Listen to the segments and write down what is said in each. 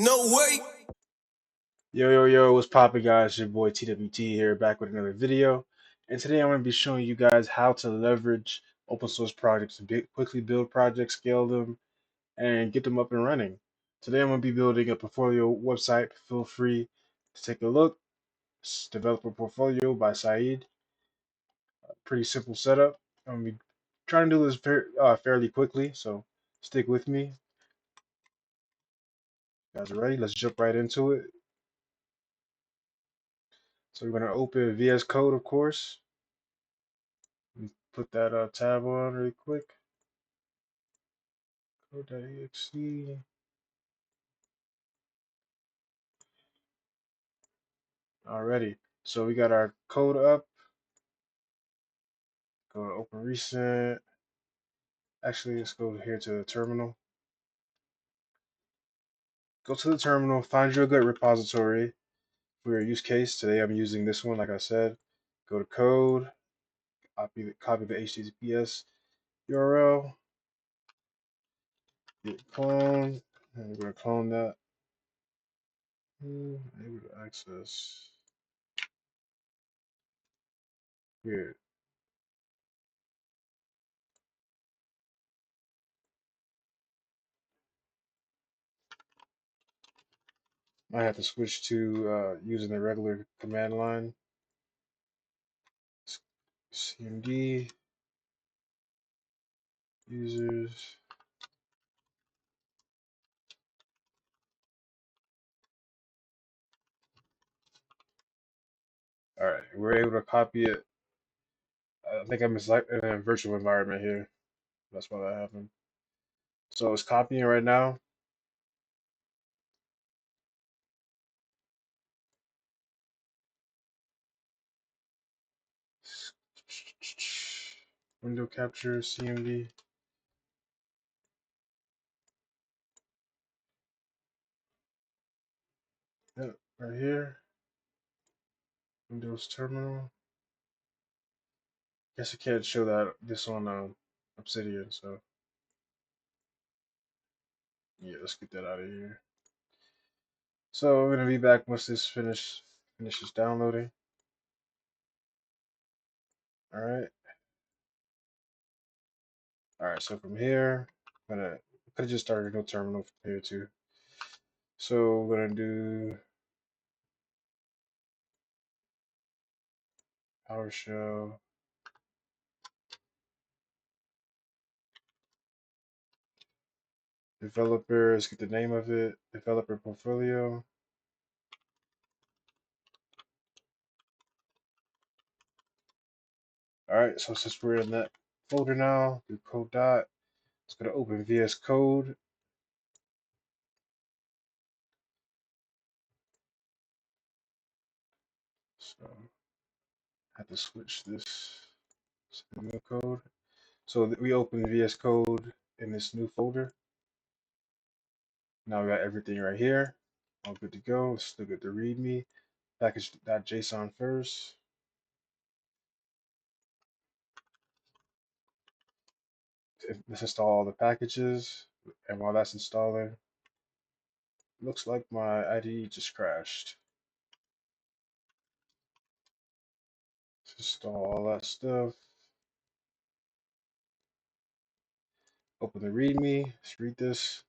No way. Yo, what's poppin', guys? Your boy TWT here, back with another video. And today I'm going to be showing you guys how to leverage open source projects to quickly build projects, scale them, and get them up and running. Today I'm going to be building a portfolio website. Feel free to take a look. It's Developer Portfolio by Saeed. Pretty simple setup. I'm going to be trying to do this fairly quickly, so stick with me. You guys are ready? Let's jump right into it. So we're going to open VS Code, of course. Put that tab on really quick. Code.exe. Alrighty. So we got our code up. Go to open recent. Actually, let's go here to the terminal. Go to the terminal. Find you a good repository for your use case. Today I'm using this one, like I said. Go to code. Copy the HTTPS URL. Git clone. And we're going to clone that. Able to access. Weird. I have to switch to using the regular command line. CMD users. All right, we're able to copy it. I think I'm in a virtual environment here. That's why that happened. So it's copying right now. Window capture, CMD. Yep, right here. Windows terminal. Guess I can't show that this on Obsidian, so yeah, let's get that out of here. So we're gonna be back once this finishes downloading. All right. All right. So from here, I'm gonna could have just started a new terminal from here too. So we're gonna do PowerShell. Developer, let's get the name of it. Developer portfolio. All right, so since we're in that folder now, do code dot. It's going to open VS Code. So I have to switch this to the new code. So we open VS Code in this new folder. Now we got everything right here. All good to go. Let's look at the README. Package.json first. Let's install all the packages. And while that's installing, looks like my IDE just crashed. Let's install all that stuff. Open the README. Let's read this.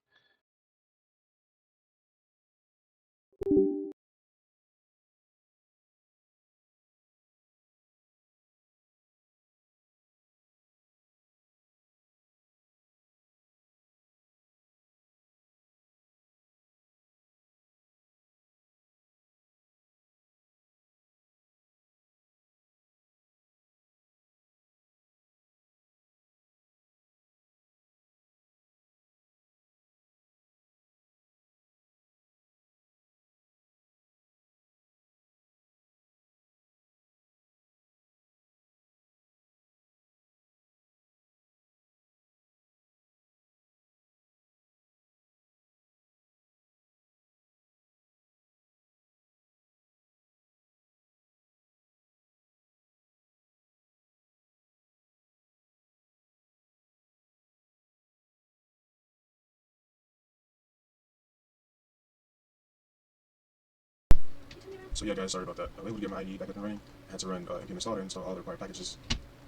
So yeah, guys, sorry about that. I was able to get my IDE back up and running. I had to run npm installer and install all the required packages.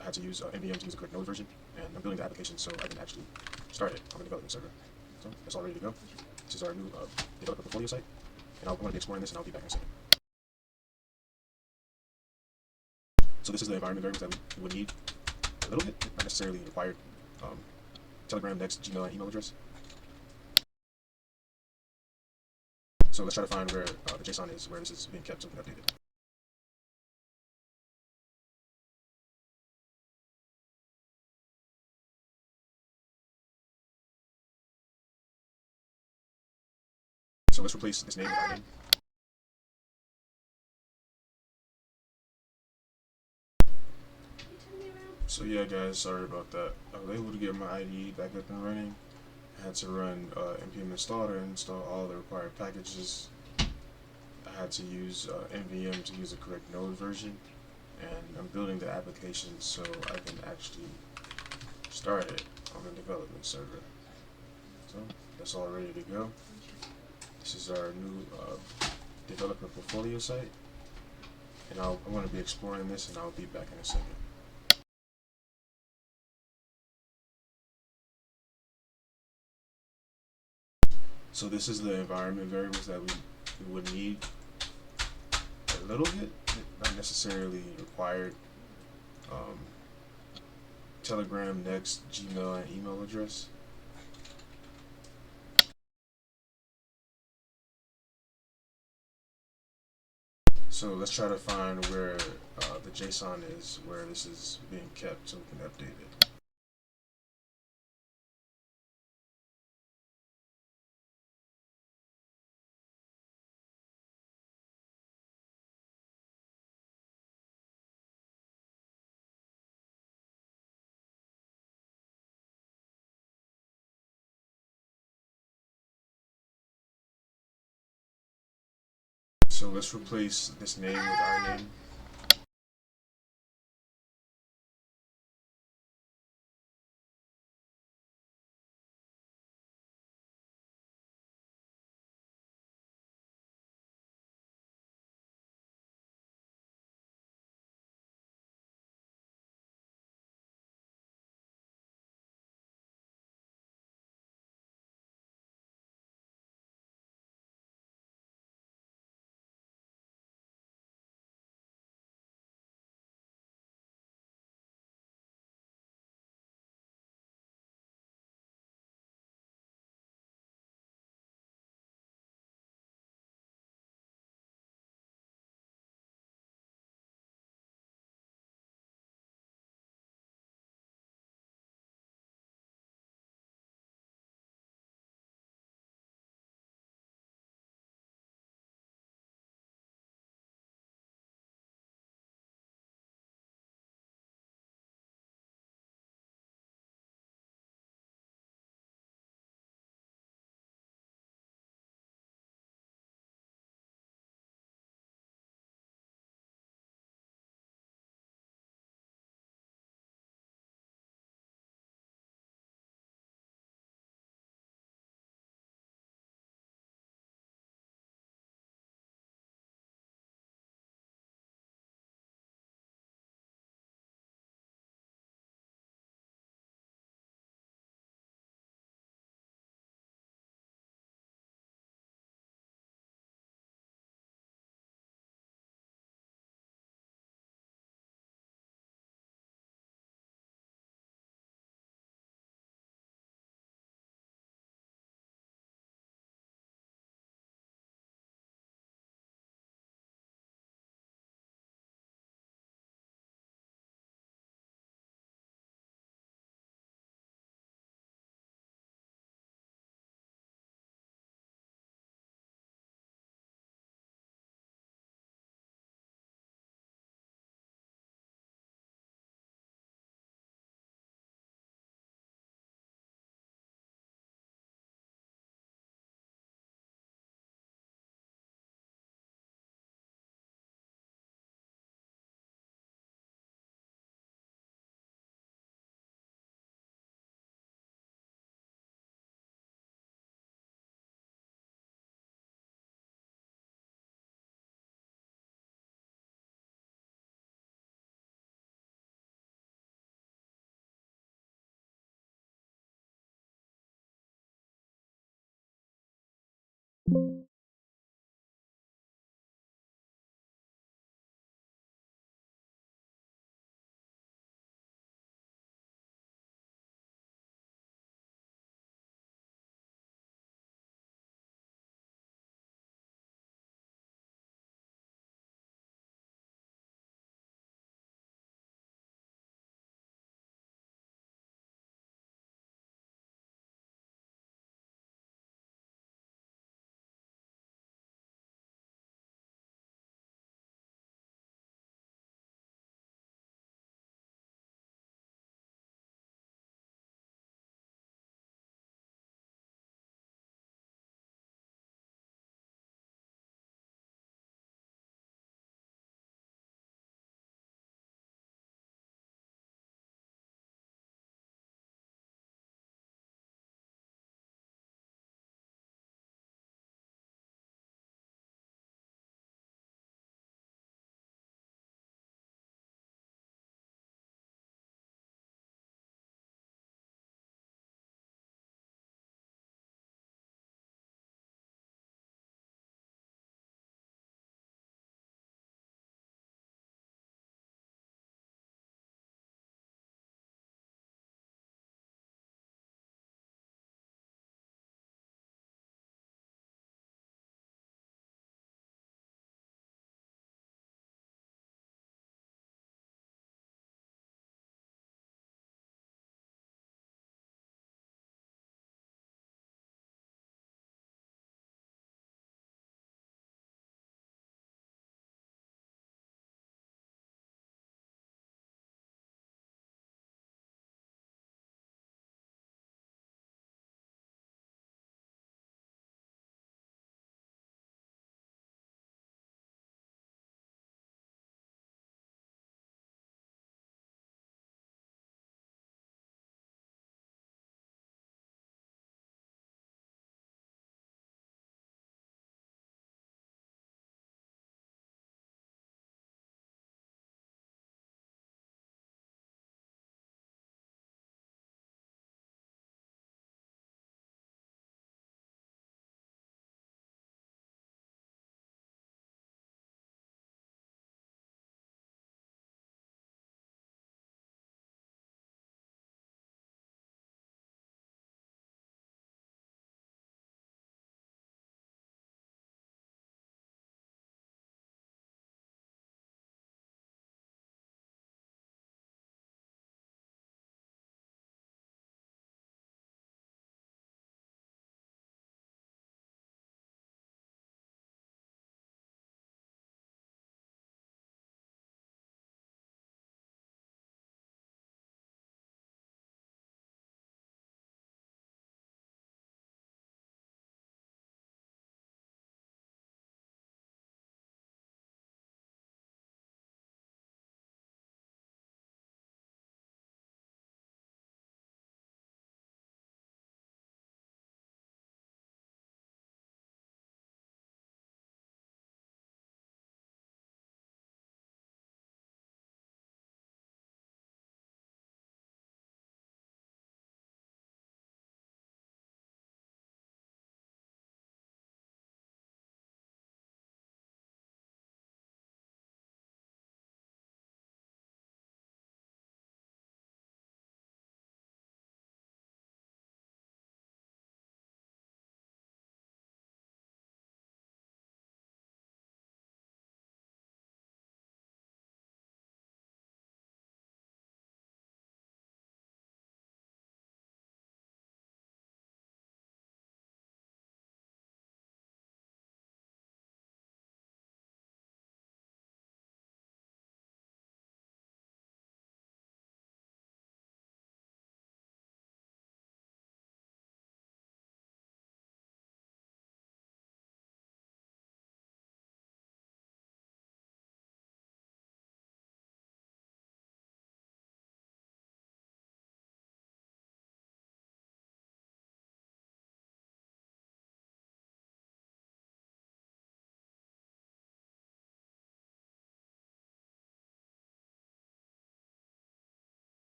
I had to use npm to use the correct node version, and I'm building the application so I can actually start it on the development server. So that's all ready to go. This is our new developer portfolio site, and I'm going to be exploring this, and I'll be back in a second. So this is the environment variables that we would need a little bit, not necessarily required. Um, Telegram, Next, Gmail, and email address. So let's try to find where the JSON is, where this is being kept so we can update it. So let's replace this name with our name. So yeah, guys, sorry about that. I was able to get my IDE back up and running. I had to run npm installer and install all the required packages. I had to use nvm to use the correct node version, and I'm building the application so I can actually start it on the development server. So that's all ready to go. This is our new developer portfolio site, and I'm going to be exploring this, and I'll be back in a second. So this is the environment variables that we would need a little bit, not necessarily required. Um, Telegram, Next, Gmail, and email address. So let's try to find where the JSON is, where this is being kept so we can update it. So let's replace this name with our name.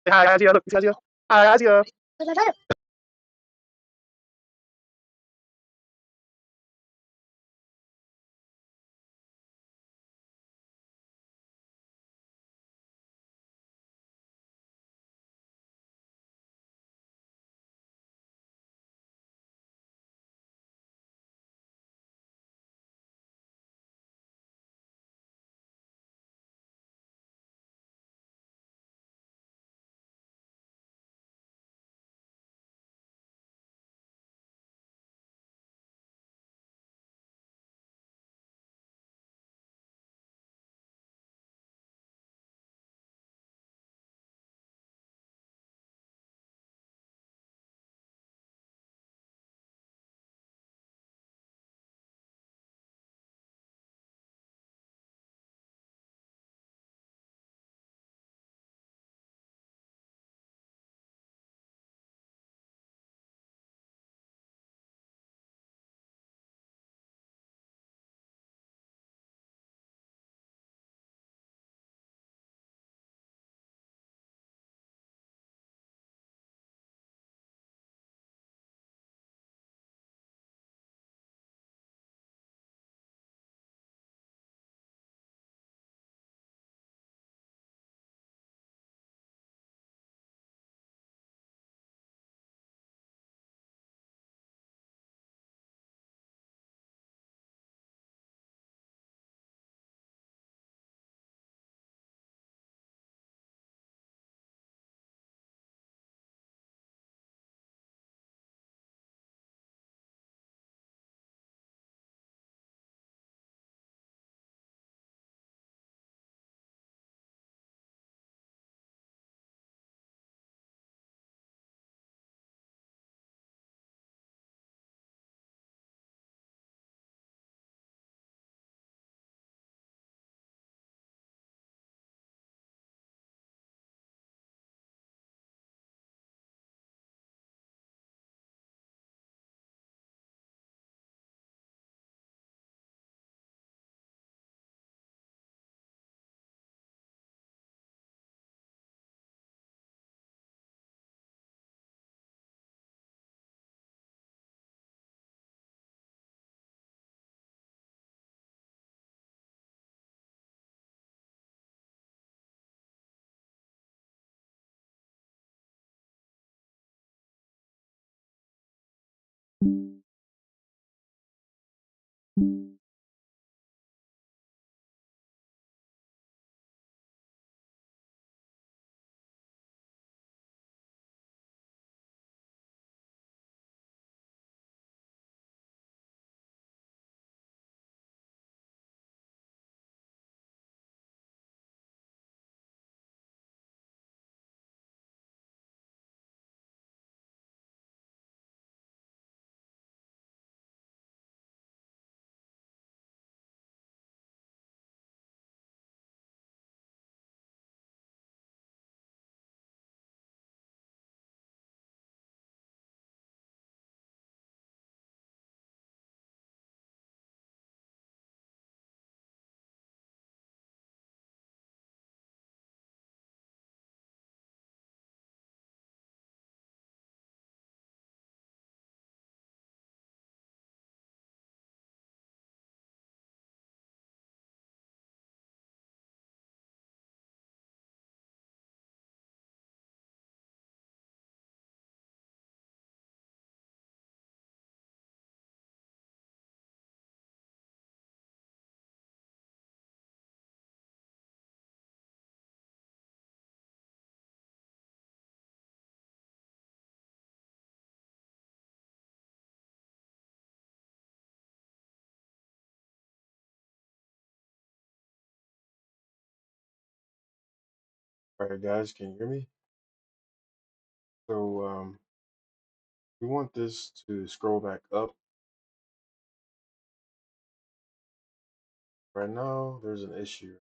Say hi, Azia. Look, you see Azia? Hi, Azia. All right, guys, can you hear me? So, we want this to scroll back up. Right now, there's an issue.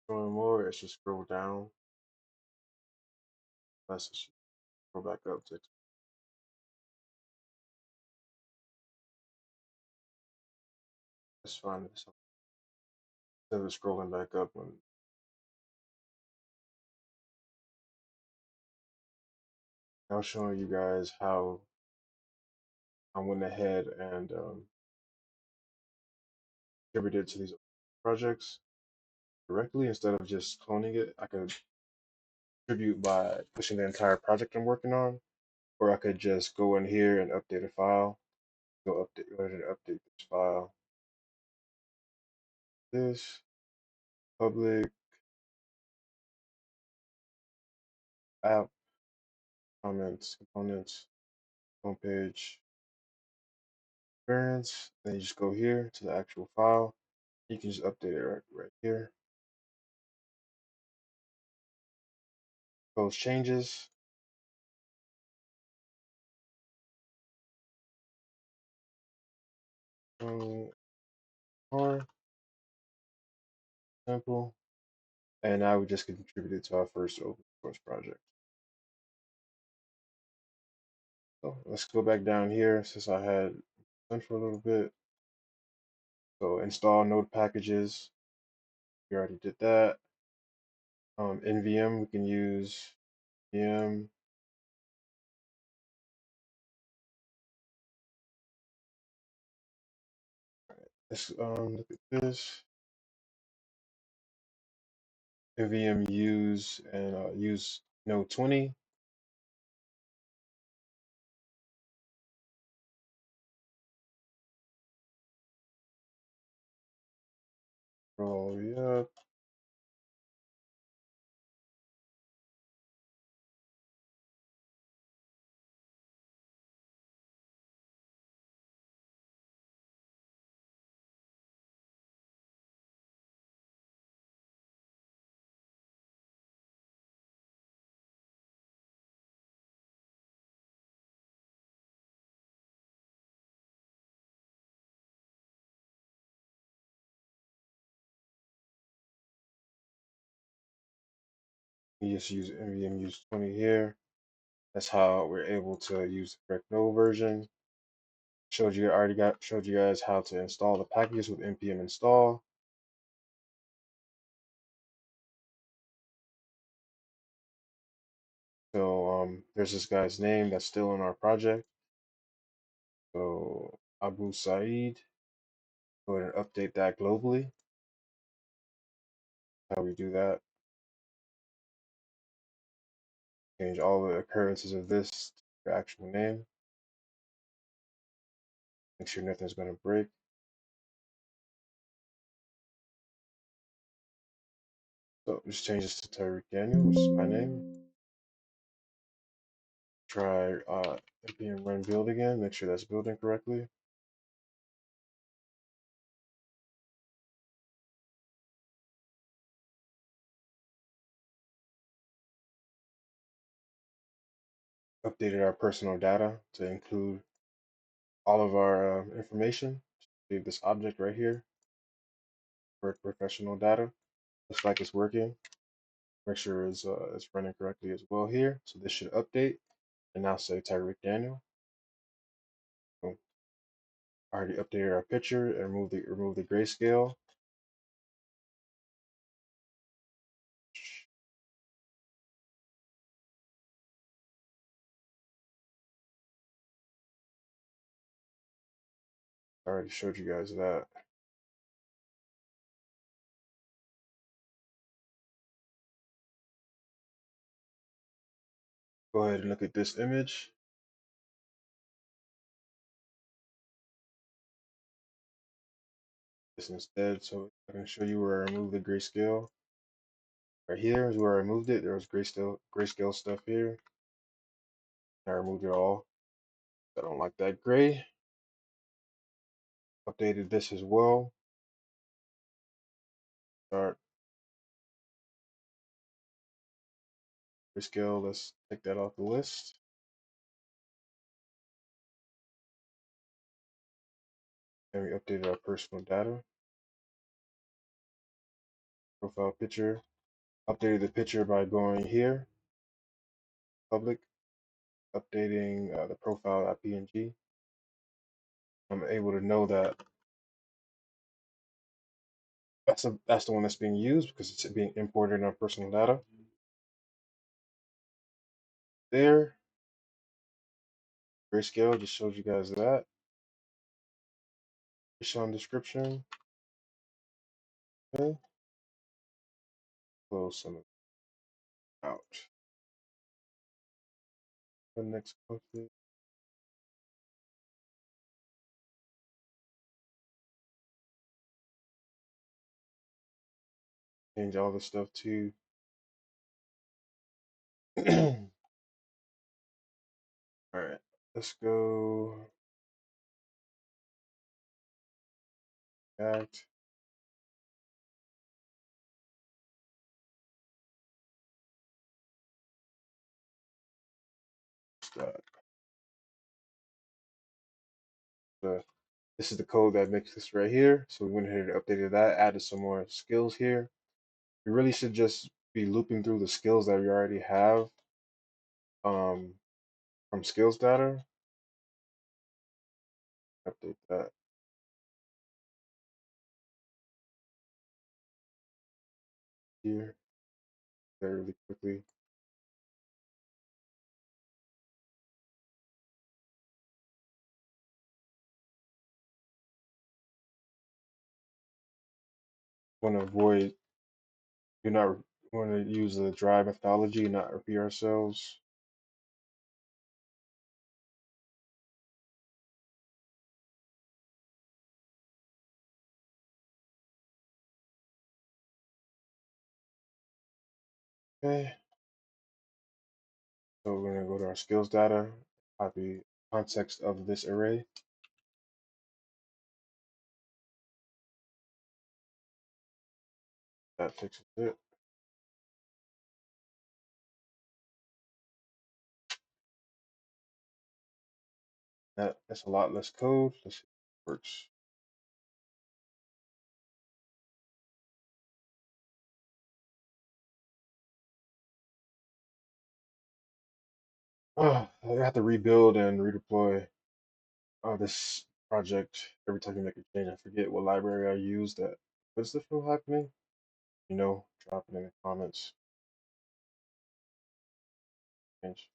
Going more, it should scroll down. Less, it should scroll back up to. Let's find this. instead of scrolling back up. When I was showing you guys how I went ahead and contributed to these projects directly instead of just cloning it. I could contribute by pushing the entire project I'm working on, or I could just go in here and update a file. Go ahead and update this file. This public app comments components homepage experience. Then you just go here to the actual file. You can just update it right here. Those changes. Or simple. And now we just contributed to our first open source project. So let's go back down here since I had done for a little bit. So install node packages. We already did that. NVM, we can use VM. Let's look at this. NVM use and use node 20. Roll up. You just use NVM use 20 here. That's how we're able to use the correct node version. Showed you guys how to install the packages with npm install. So there's this guy's name that's still in our project. So Abu Saeed. Go ahead and update that globally. How we do that. Change all the occurrences of this to the actual name. Make sure nothing's going to break. So just change this to Tyreek Daniel, which is my name. Try npm run build again. Make sure that's building correctly. Updated our personal data to include all of our information. Save this object right here for professional data. Looks like it's working. Make sure it's running correctly as well here. So this should update and now say Tyreek Daniel. So I already updated our picture and remove the grayscale. I already showed you guys that. Go ahead and look at this image. This instead, so I can show you where I removed the grayscale. Right here is where I removed it. There was grayscale stuff here. I removed it all. I don't like that gray. Updated this as well. Start grayscale. Let's take that off the list. And we updated our personal data. Profile picture. Updated the picture by going here, public, updating the profile.png. I'm able to know that That's the one that's being used because it's being imported on personal data. There, grayscale just shows you guys that. Fish on description. Okay, close some of it out. The next config. Change all the stuff to. All right, let's go back. Start. So this is the code that makes this right here. So we went ahead and updated that, added some more skills here. We really should just be looping through the skills that we already have um, from skills data. Update that here very really quickly. Want to avoid, do not want to use the dry methodology, not repeat ourselves. Okay, so we're going to go to our skills data, copy context of this array. That fixes it. That's a lot less code. Let's see if it works. I have to rebuild and redeploy this project every time you make a change. I forget what library I used. That what's the film happening? Drop it in the comments. Change.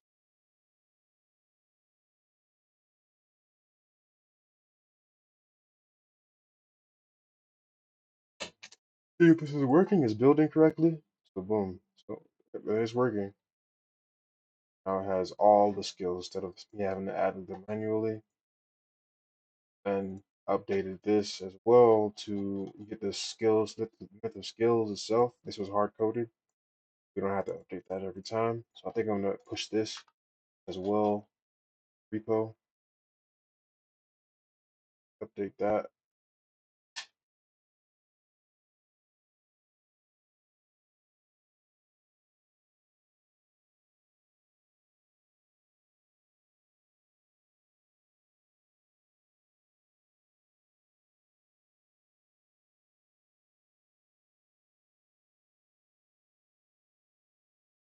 See if this is working. Is building correctly? So boom. So it is working. Now it has all the skills instead of me having to add them manually. And updated this as well to get the skills, the myth of skills itself. This was hard coded. We don't have to update that every time. So I think I'm gonna push this as well. Repo, update that.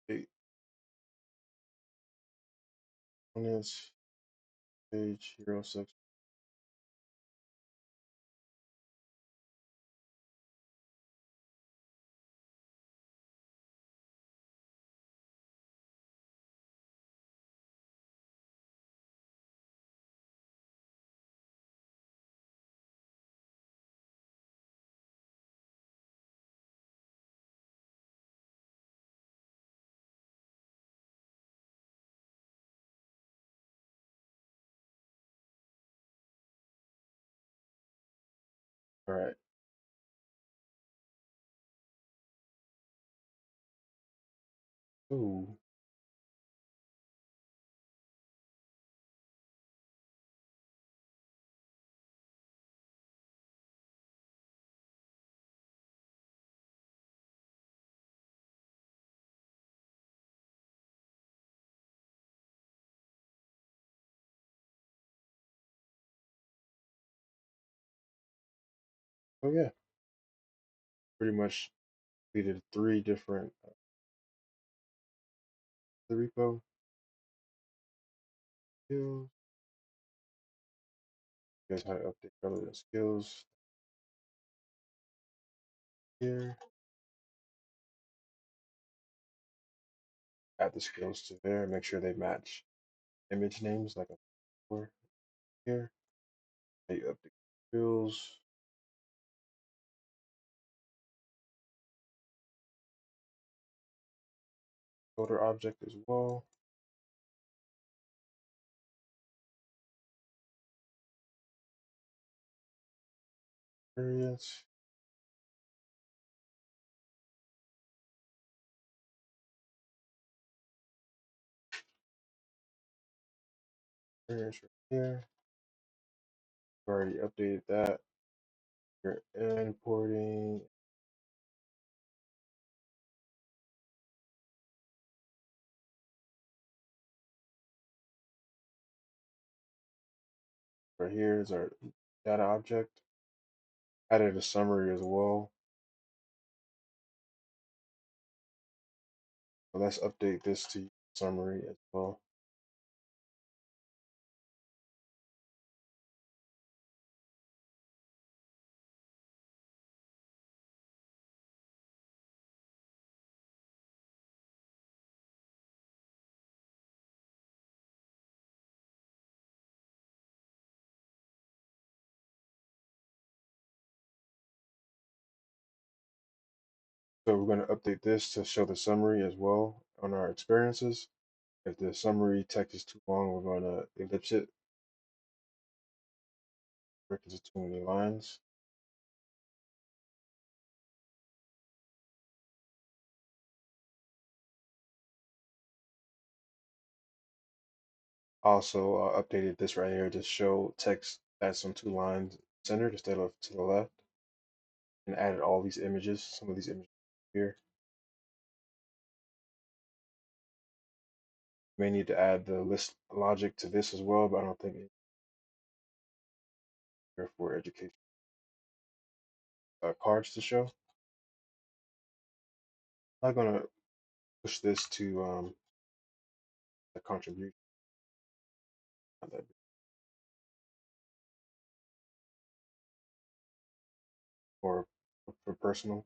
Update on this page hero section. All right. Ooh. Oh yeah. Pretty much completed three different the repo skills. Here's how to update relevant skills. here. Add the scales to there. Make sure they match image names like a before here. You update fields. Folder object as well. Areas. Areas right here. Already updated that. We're importing right here is our data object. Added a summary as well. So let's update this to summary as well. So we're going to update this to show the summary as well on our experiences. If the summary text is too long, we're going to ellipse it because it's too many lines. Also updated this right here to show text that's on two lines centered instead of to the left, and added all these images, some of these images here. May need to add the list logic to this as well, but I don't think it's here for education. Cards to show. I'm not gonna push this to the contribution. Not that big. Or for personal.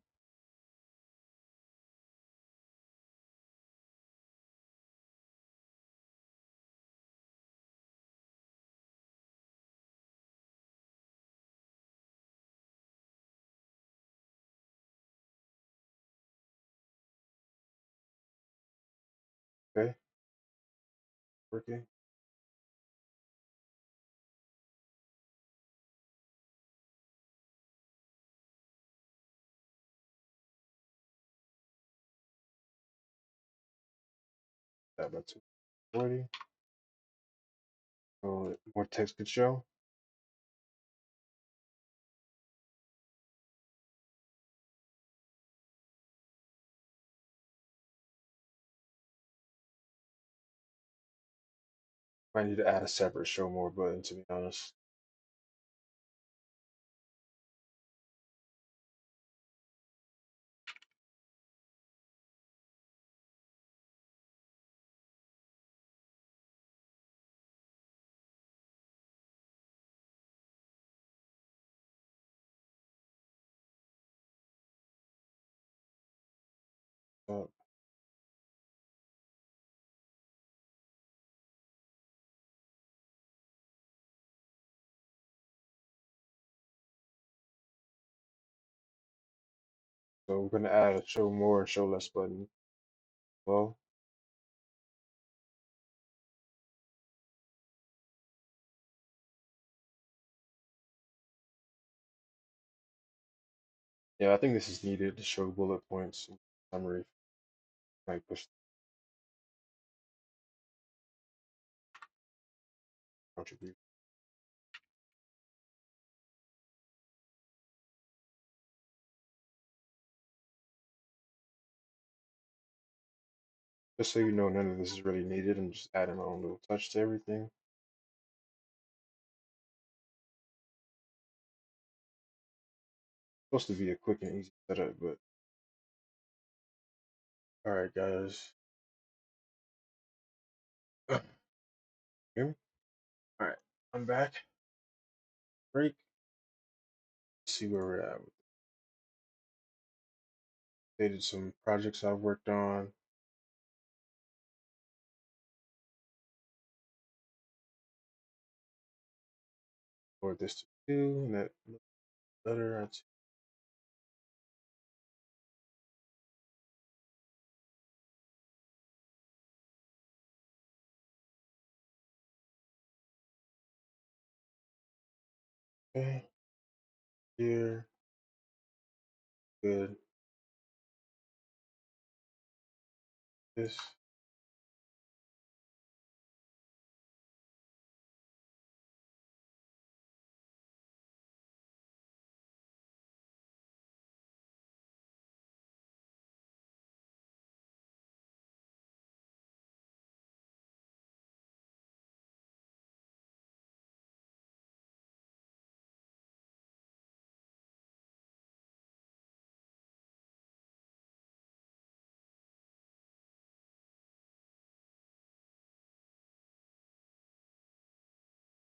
Okay, working. That by 240. So more text could show. Might need to add a separate show more button to be honest. Uh, so we're gonna add a show more and show less button. Well, yeah, I think this is needed to show bullet points and summary. Might push contribute. Just so you know, none of this is really needed. I'm just adding my own little touch to everything. Supposed to be a quick and easy setup, but all right, guys. Hear me? All right, I'm back. Break. See where we're at. updated some projects I've worked on for this to do, and that looks better. Okay, here, good. This,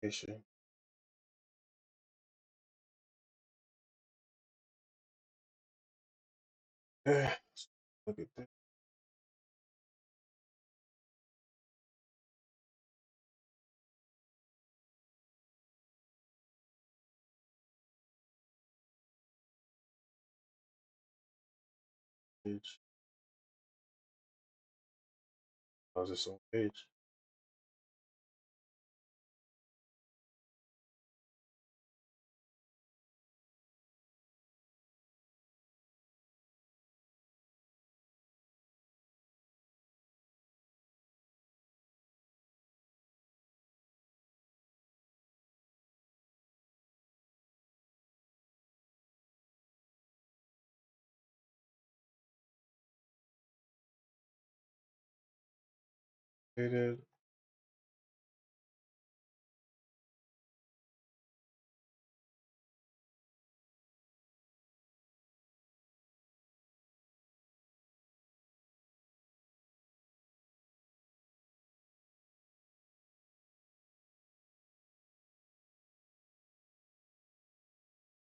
issue. Look at this page. How's this on page? Updated.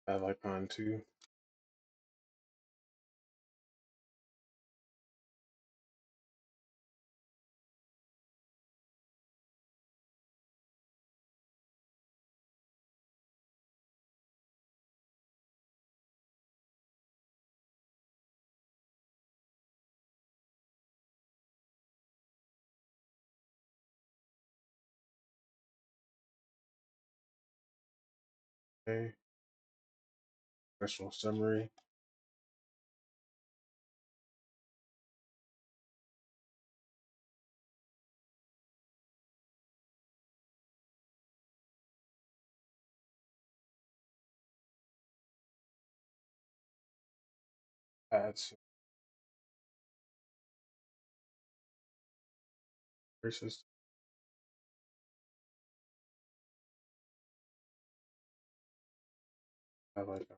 Add icon two. Okay, professional summary. Add some versus. Add icon.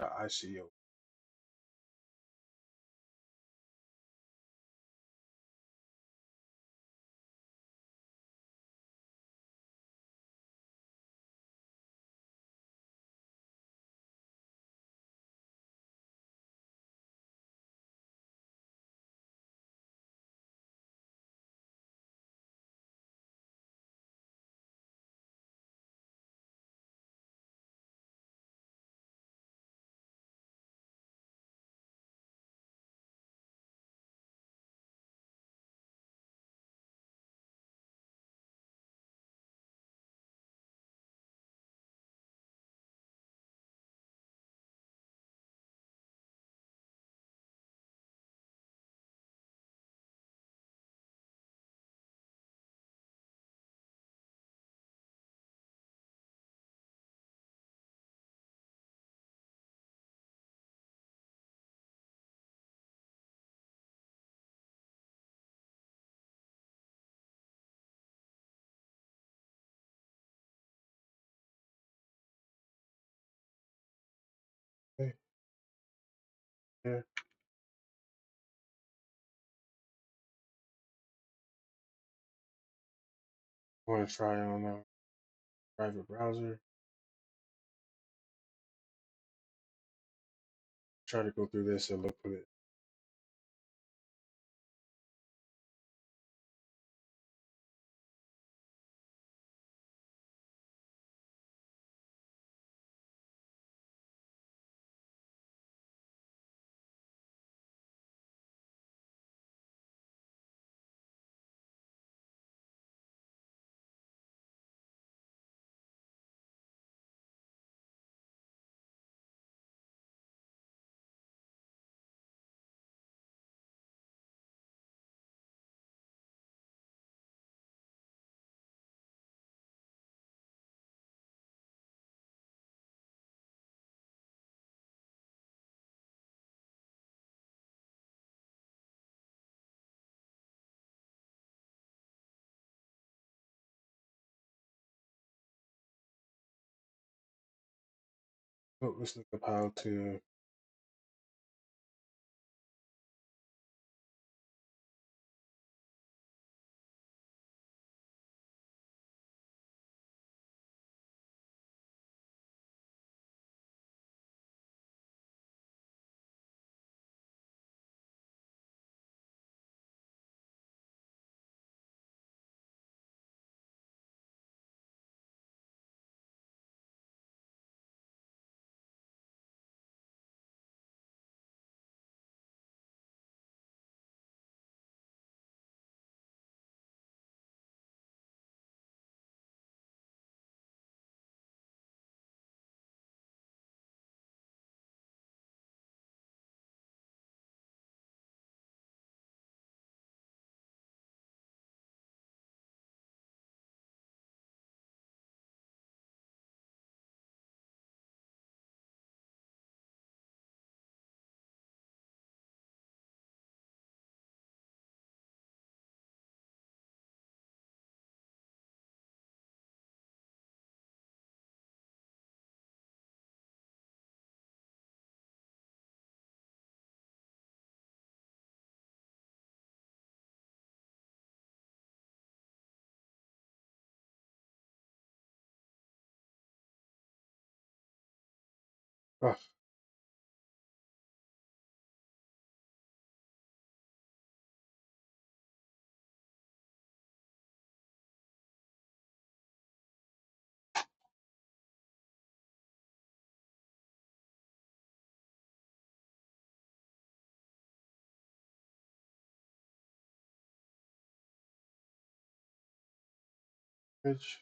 ICO. Okay, yeah. want to try on a private browser. Try to go through this and look for it. Oh, let's look up how to. Oh, which.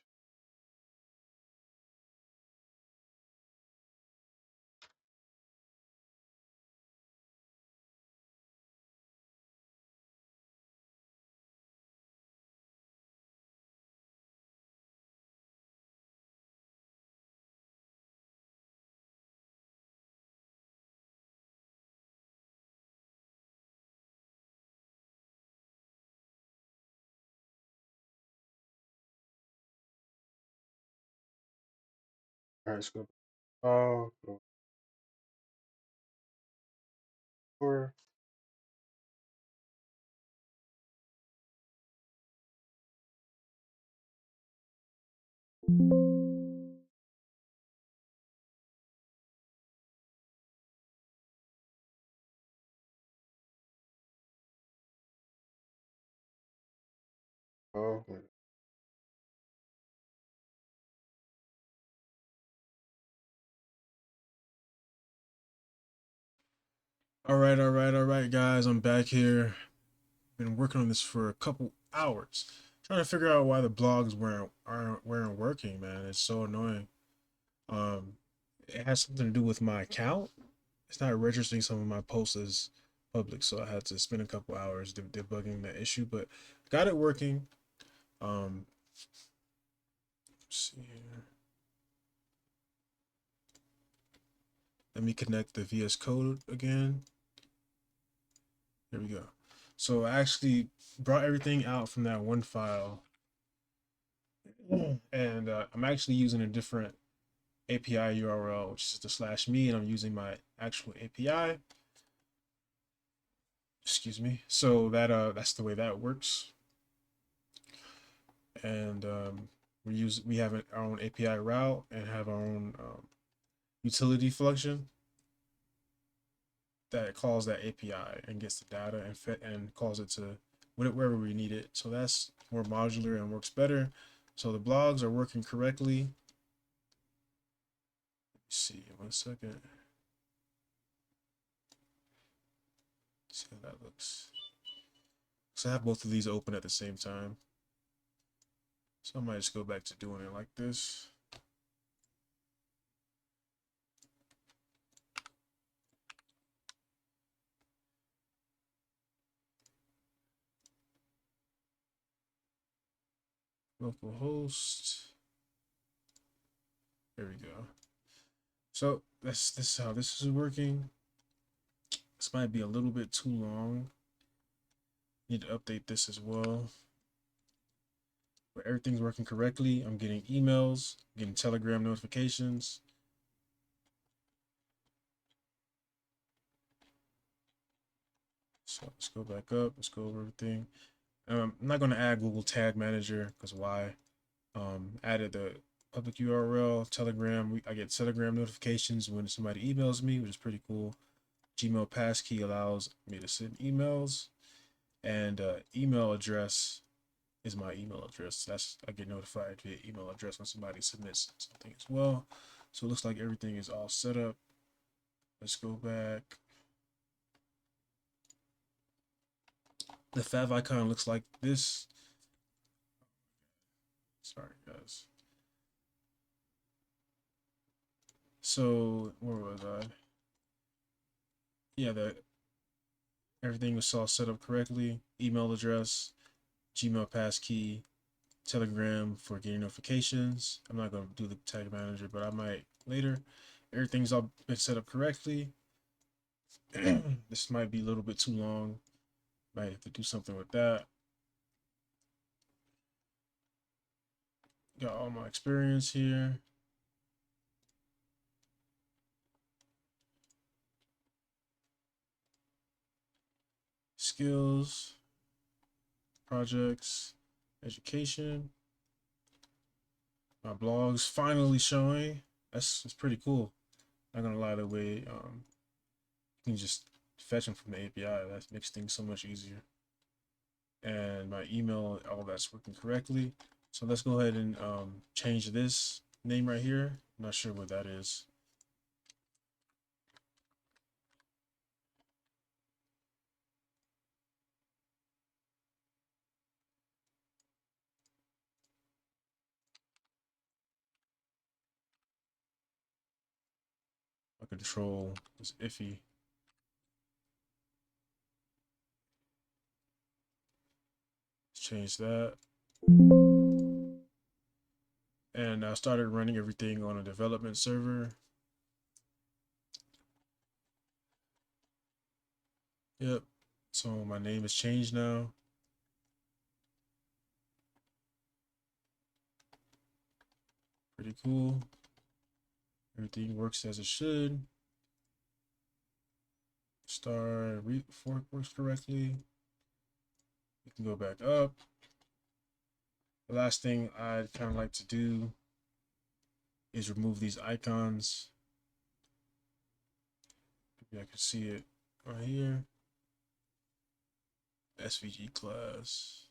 All right, let's go. Go for. Oh, All right, guys. I'm back here. Been working on this for a couple hours, trying to figure out why the blogs weren't working. Man, it's so annoying. Um, it has something to do with my account. It's not registering some of my posts as public, so I had to spend a couple hours debugging the issue, but got it working. Um, let's see here. Let me connect the VS Code again. There we go. So I actually brought everything out from that one file, and I'm actually using a different API URL, which is the slash me, and I'm using my actual API. Excuse me. So that's the way that works. and we have our own API route and have our own utility function that calls that API and gets the data and and calls it to wherever we need it. So that's more modular and works better. So the blogs are working correctly. Let's see, 1 second. See how that looks. So I have both of these open at the same time. So I might just go back to doing it like this. Localhost. There we go. So this is how this is working. This might be a little bit too long. Need to update this as well. But everything's working correctly. I'm getting emails, getting Telegram notifications. So let's go back up. Let's go over everything. I'm not going to add Google Tag Manager because why? Added the public URL, Telegram. I get Telegram notifications when somebody emails me, which is pretty cool. Gmail passkey allows me to send emails, and email address is my email address. I get notified via email address when somebody submits something as well. So it looks like everything is all set up. Let's go back. The fav icon looks like this. Sorry, guys. So where was I? Yeah, everything was all set up correctly. Email address, Gmail passkey, Telegram for getting notifications. I'm not gonna do the tag manager, but I might later. Everything's all been set up correctly. This might be a little bit too long. Might have to do something with that. Got all my experience here. Skills, projects, education. My blog's finally showing. That's pretty cool. Not gonna lie, the way you can just fetch them from the API. That makes things so much easier. And my email, all that's working correctly. So let's go ahead and change this name right here. I'm not sure what that is. My control is iffy. Let's change that. And I started running everything on a development server. Yep. So my name is changed now. Pretty cool. Everything works as it should. Star fork works correctly. We can go back up. The last thing I'd kind of like to do is remove these icons. Maybe I can see it right here. SVG class.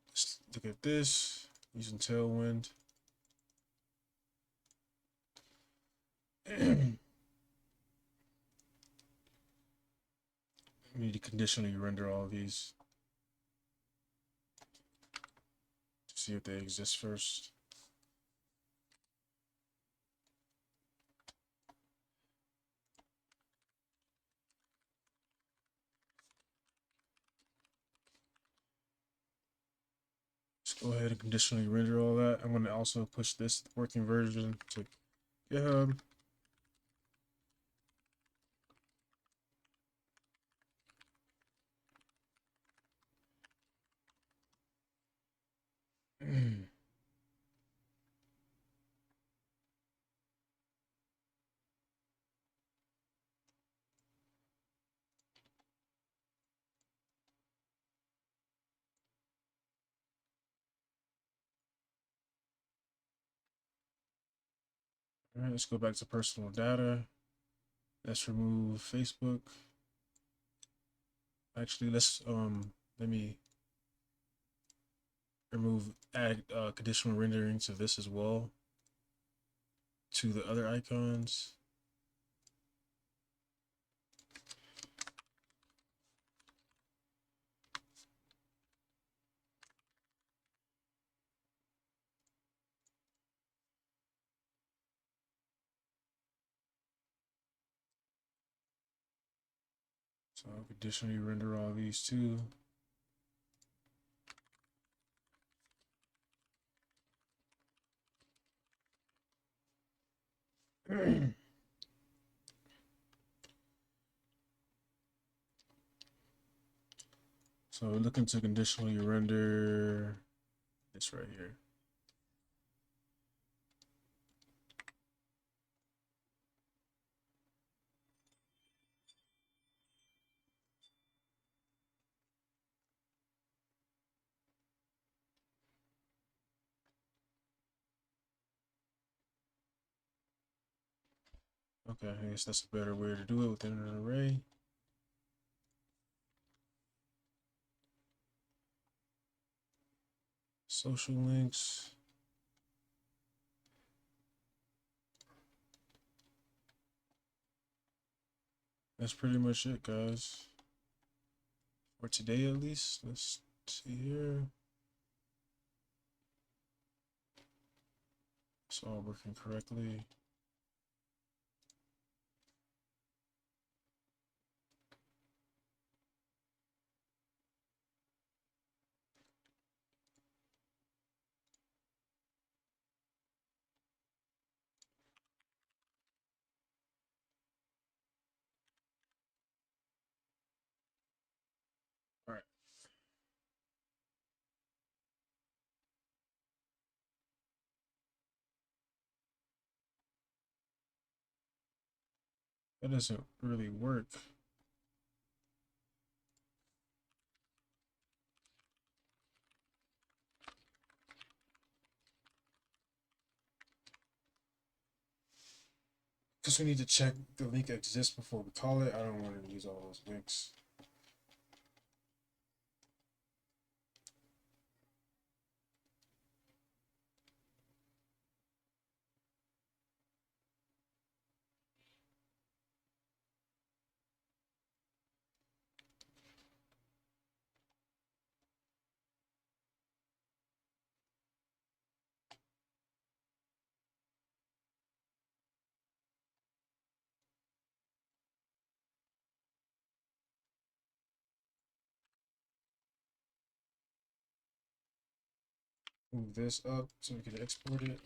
Let's look at this using Tailwind. We need to conditionally render all of these to see if they exist first. Let's go ahead and conditionally render all that. I'm going to also push this working version to GitHub. All right, let's go back to personal data. Let's remove Facebook. Actually, let me add conditional rendering to this as well, to the other icons. So I'll conditionally render all these too. So we're looking to conditionally render this right here. Okay, I guess that's a better way to do it within an array. Social links. That's pretty much it, guys. For today, at least. Let's see here. It's all working correctly. All right. That doesn't really work. Because we need to check the link exists before we call it. I don't want to use all those links. Move this up so we can export it.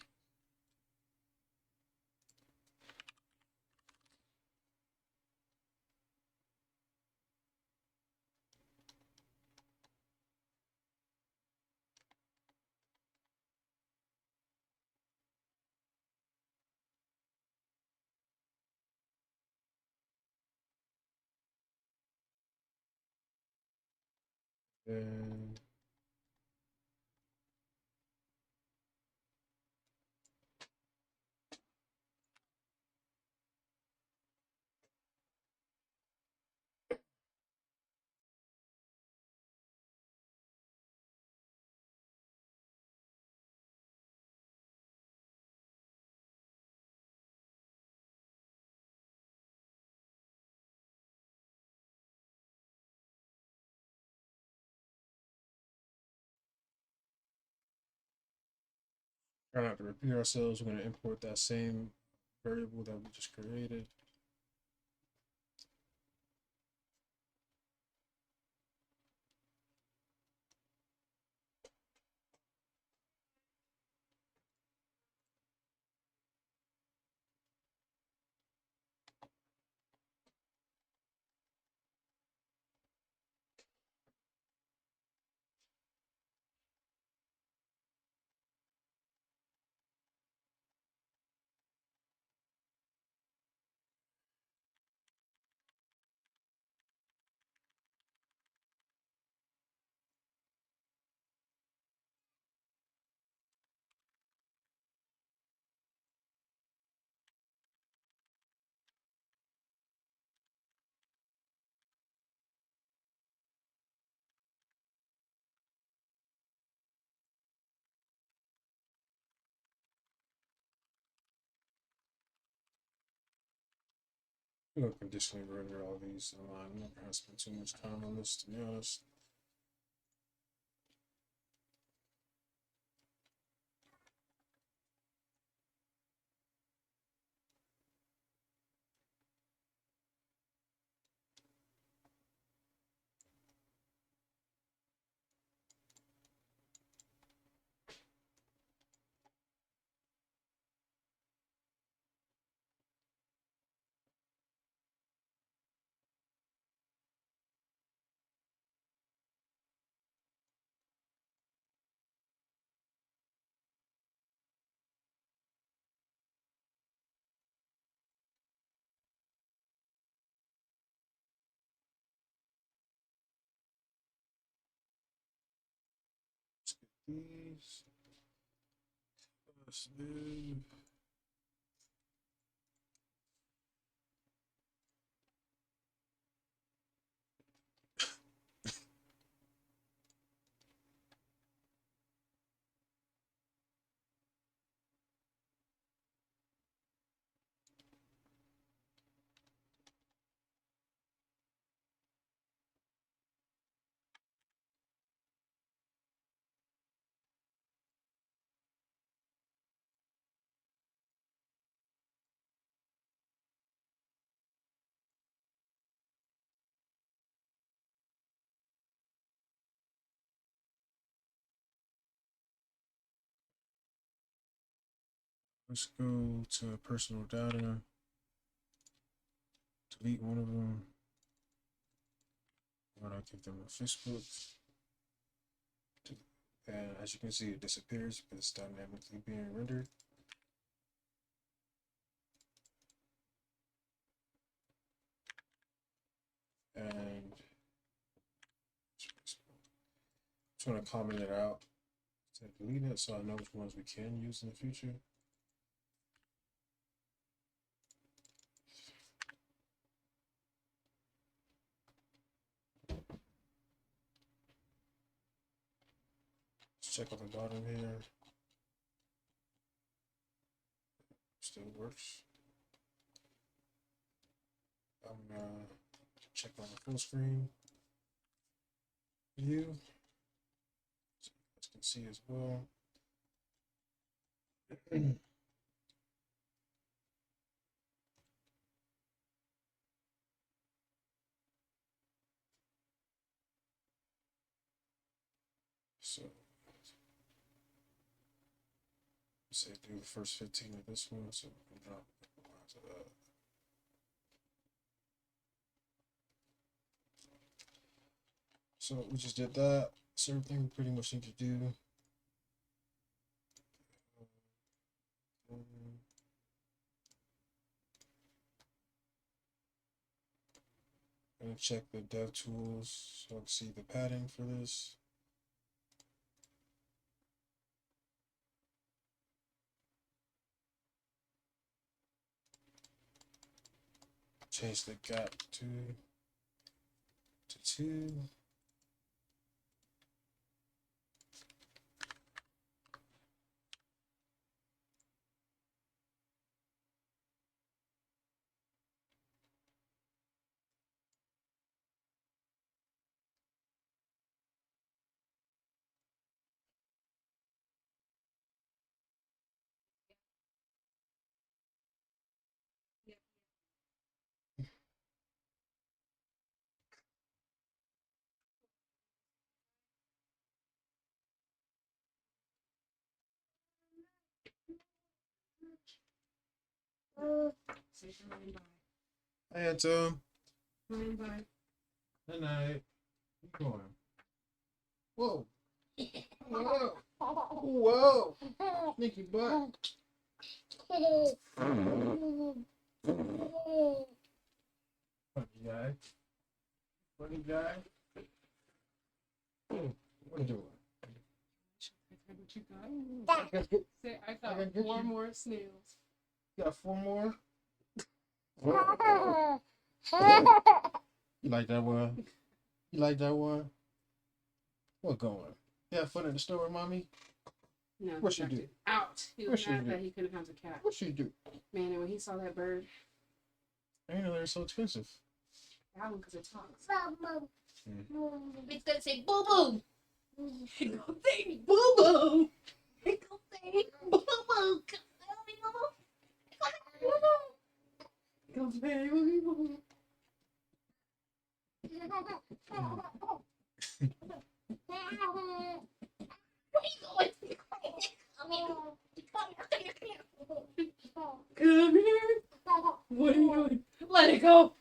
And try not to repeat ourselves. We're going to import that same variable that we just created. I'm gonna conditionally render all these online. I'm not gonna spend too much time on this, to be honest. These. Let's do. Let's go to personal data. Delete one of them. Why don't I give them a Facebook? And as you can see, it disappears because it's dynamically being rendered. And just want to comment it out to delete it so I know which ones we can use in the future. Let's check on the bottom here. Still works. I'm gonna check on the full screen view. So you guys can see as well. So say do the first 15 of this one, so we can drop a couple lines of that. So we just did that. That's everything we pretty much need to do. And check the dev tools so I can see the padding for this. Change the gap to 2. Hey, Tom. Bye. Good night. Keep going. Whoa. Whoa. Whoa. Sneaky butt. Funny guy. Funny guy. What are you doing? What you got? Say, I got 4 more snails. You got 4 more? You like that one? You like that one? What going? You have fun at the store, mommy? No. What she do? Out. He was mad that he couldn't have the cat. What she do? Man, and when he saw that bird, I didn't know they're so expensive. Probably because it talks. Mm. It's gonna say boo boo. It's gonna say boo boo. It's gonna say boo boo. It's gonna say boo boo. Come here. What are you doing? Let it go.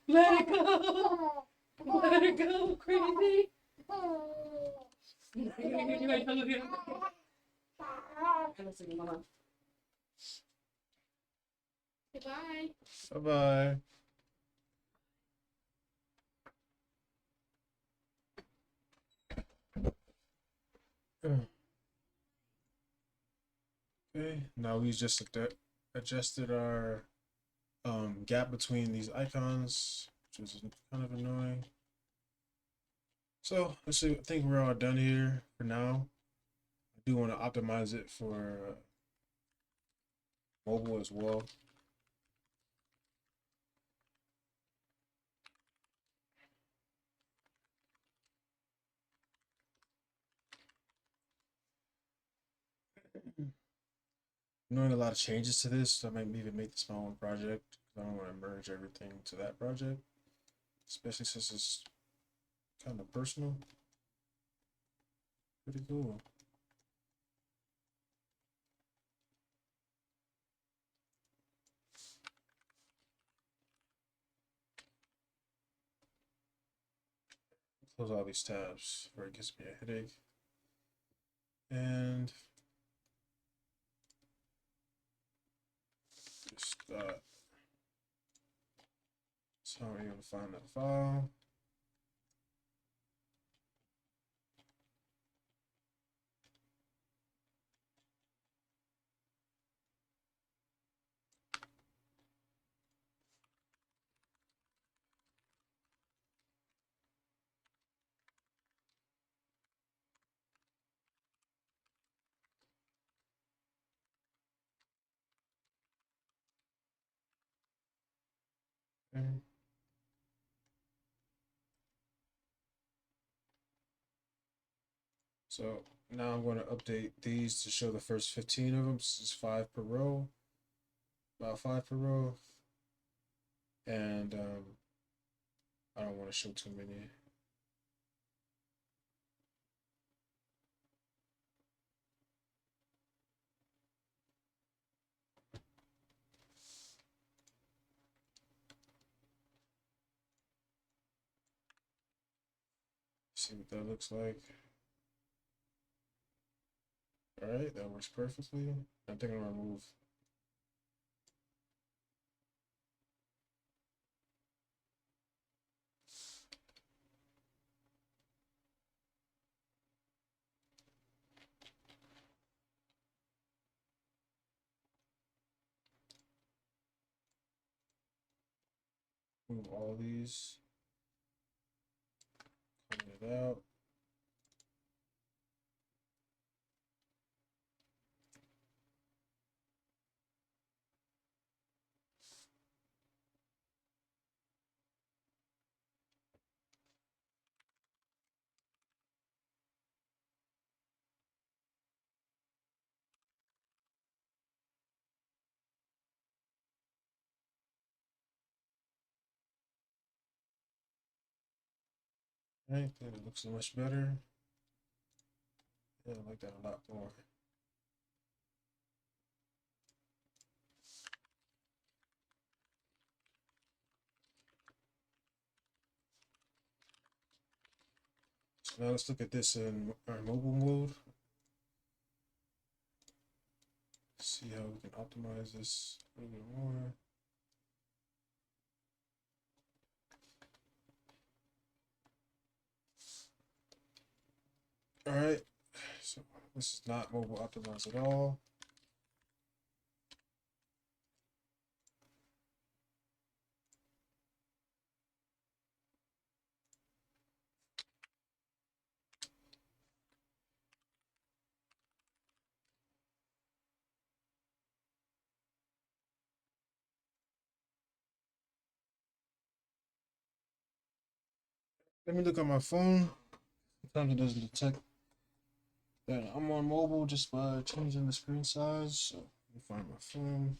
Let it go. Let it go, crazy. Listen, Mama. Goodbye. Bye bye. Okay, now we just adjusted our gap between these icons, which is kind of annoying. So let's see. I think we're all done here for now. I do want to optimize it for mobile as well. I'm doing a lot of changes to this, so I might even make this my own project. I don't want to merge everything to that project, especially since it's kind of personal. Pretty cool. Close all these tabs before it gives me a headache. And just so I'm able to find that file. Okay. So now I'm going to update these to show the first 15 of them. This is 5 per row, about 5 per row. And I don't want to show too many. See what that looks like. All right, that works perfectly. I think I'm gonna move all these, clean it out. All right, that looks much better. Yeah, I like that a lot more. So now let's look at this in our mobile mode. See how we can optimize this a little bit more. All right, so this is not mobile optimized at all. Let me look at my phone. Sometimes it doesn't detect that I'm on mobile just by changing the screen size. So let me find my phone.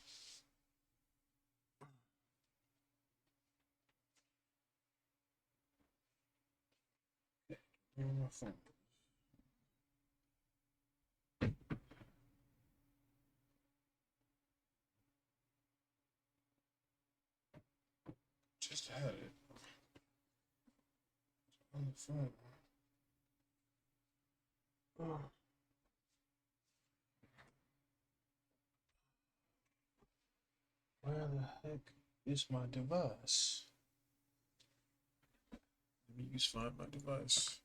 Where my phone? Just had it on the phone. Oh, where the heck is my device? Let me just find my device.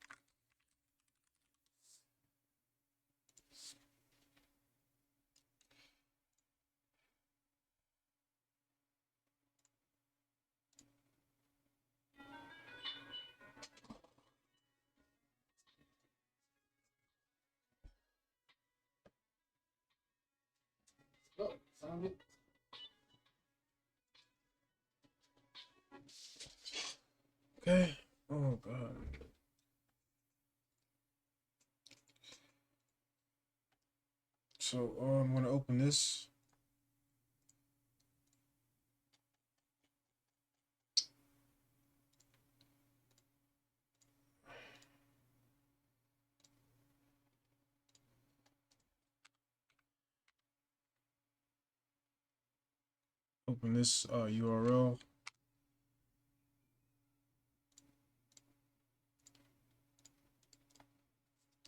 Oh, found it. Okay. Oh God. So I'm gonna open this. Open this URL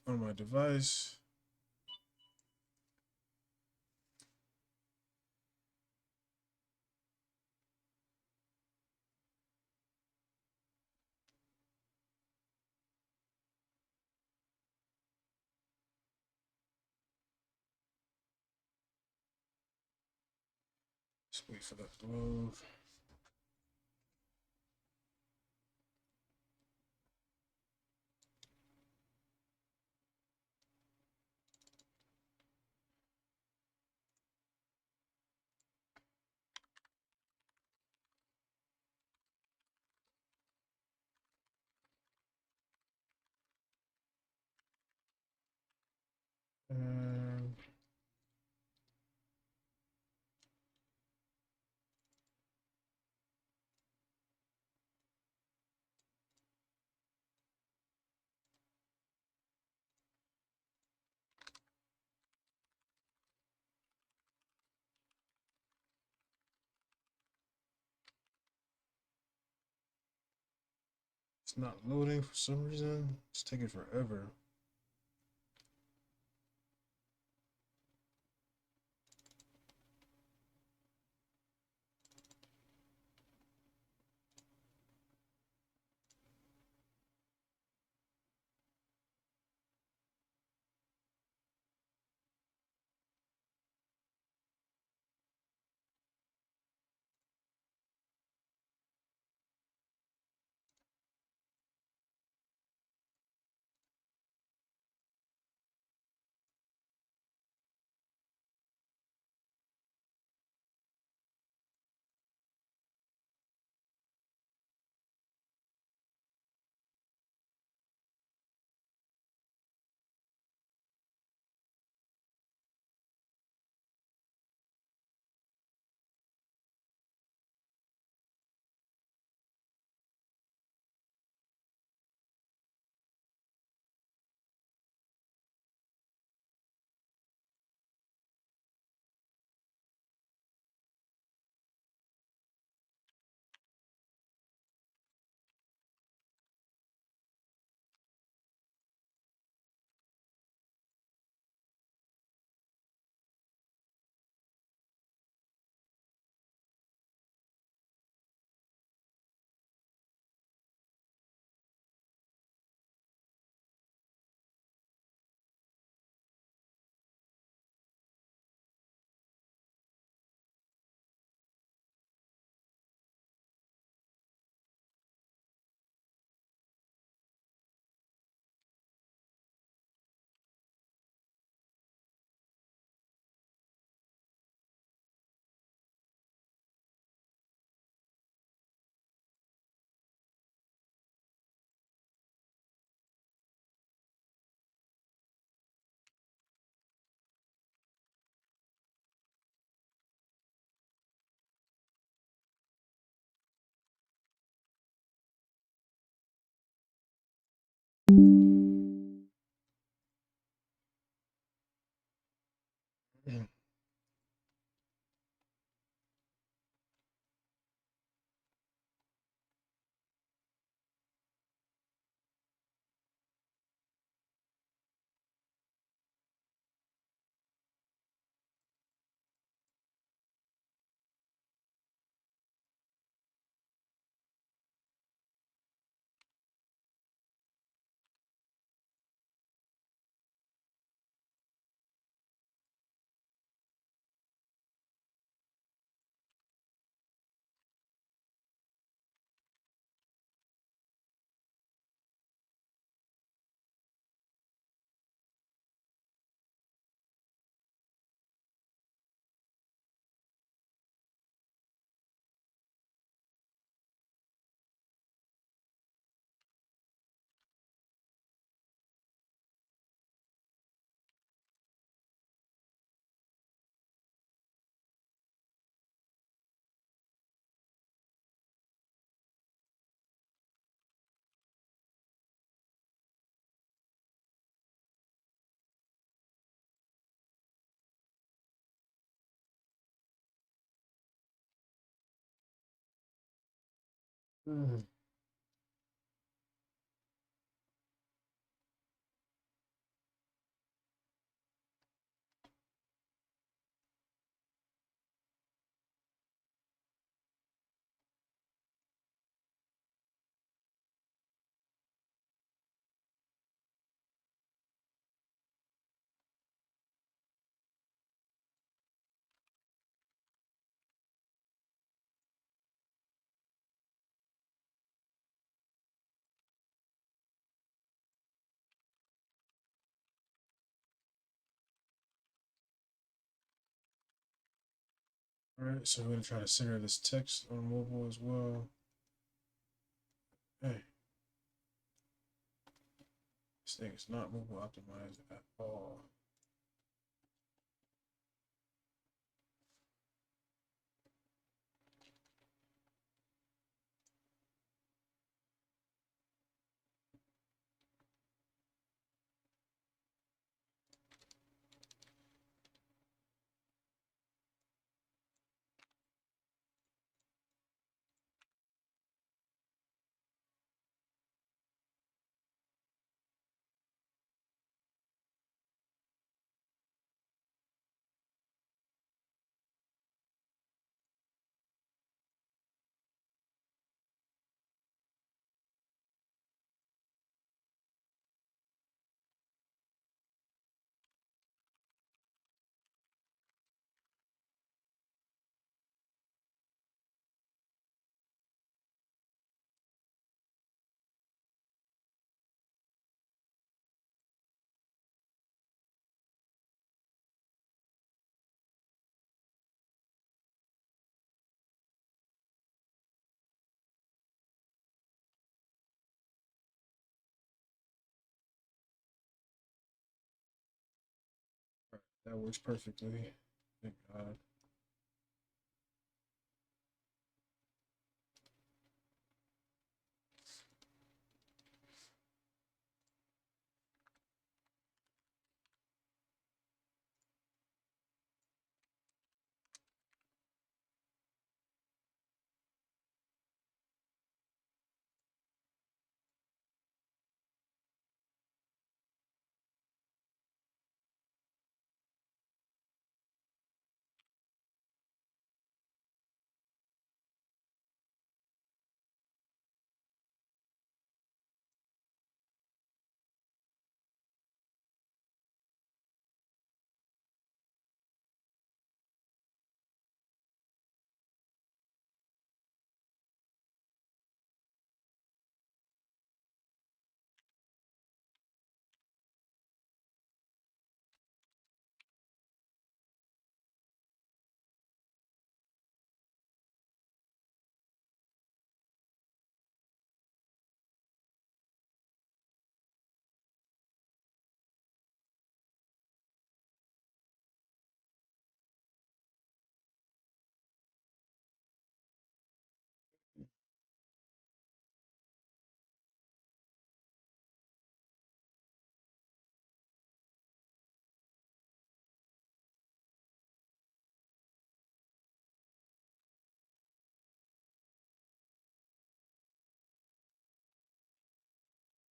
on my device. Just wait for that to load. And it's not loading for some reason. It's taking forever. Mm. Alright, so we're gonna try to center this text on mobile as well. Hey, this thing is not mobile optimized at all. Alright, that works perfectly. Thank God.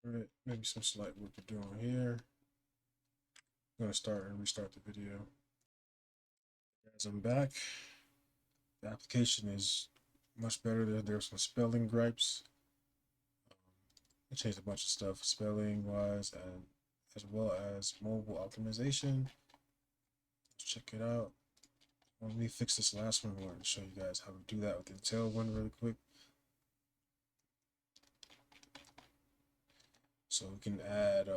Alright, maybe some slight work to do on here. I'm gonna start and restart the video. Guys, I'm back. The application is much better. There's some spelling gripes. I changed a bunch of stuff spelling wise and as well as mobile optimization. Let's check it out. Let me fix this last one. I wanted to show you guys how to do that with the Tailwind really quick. So we can add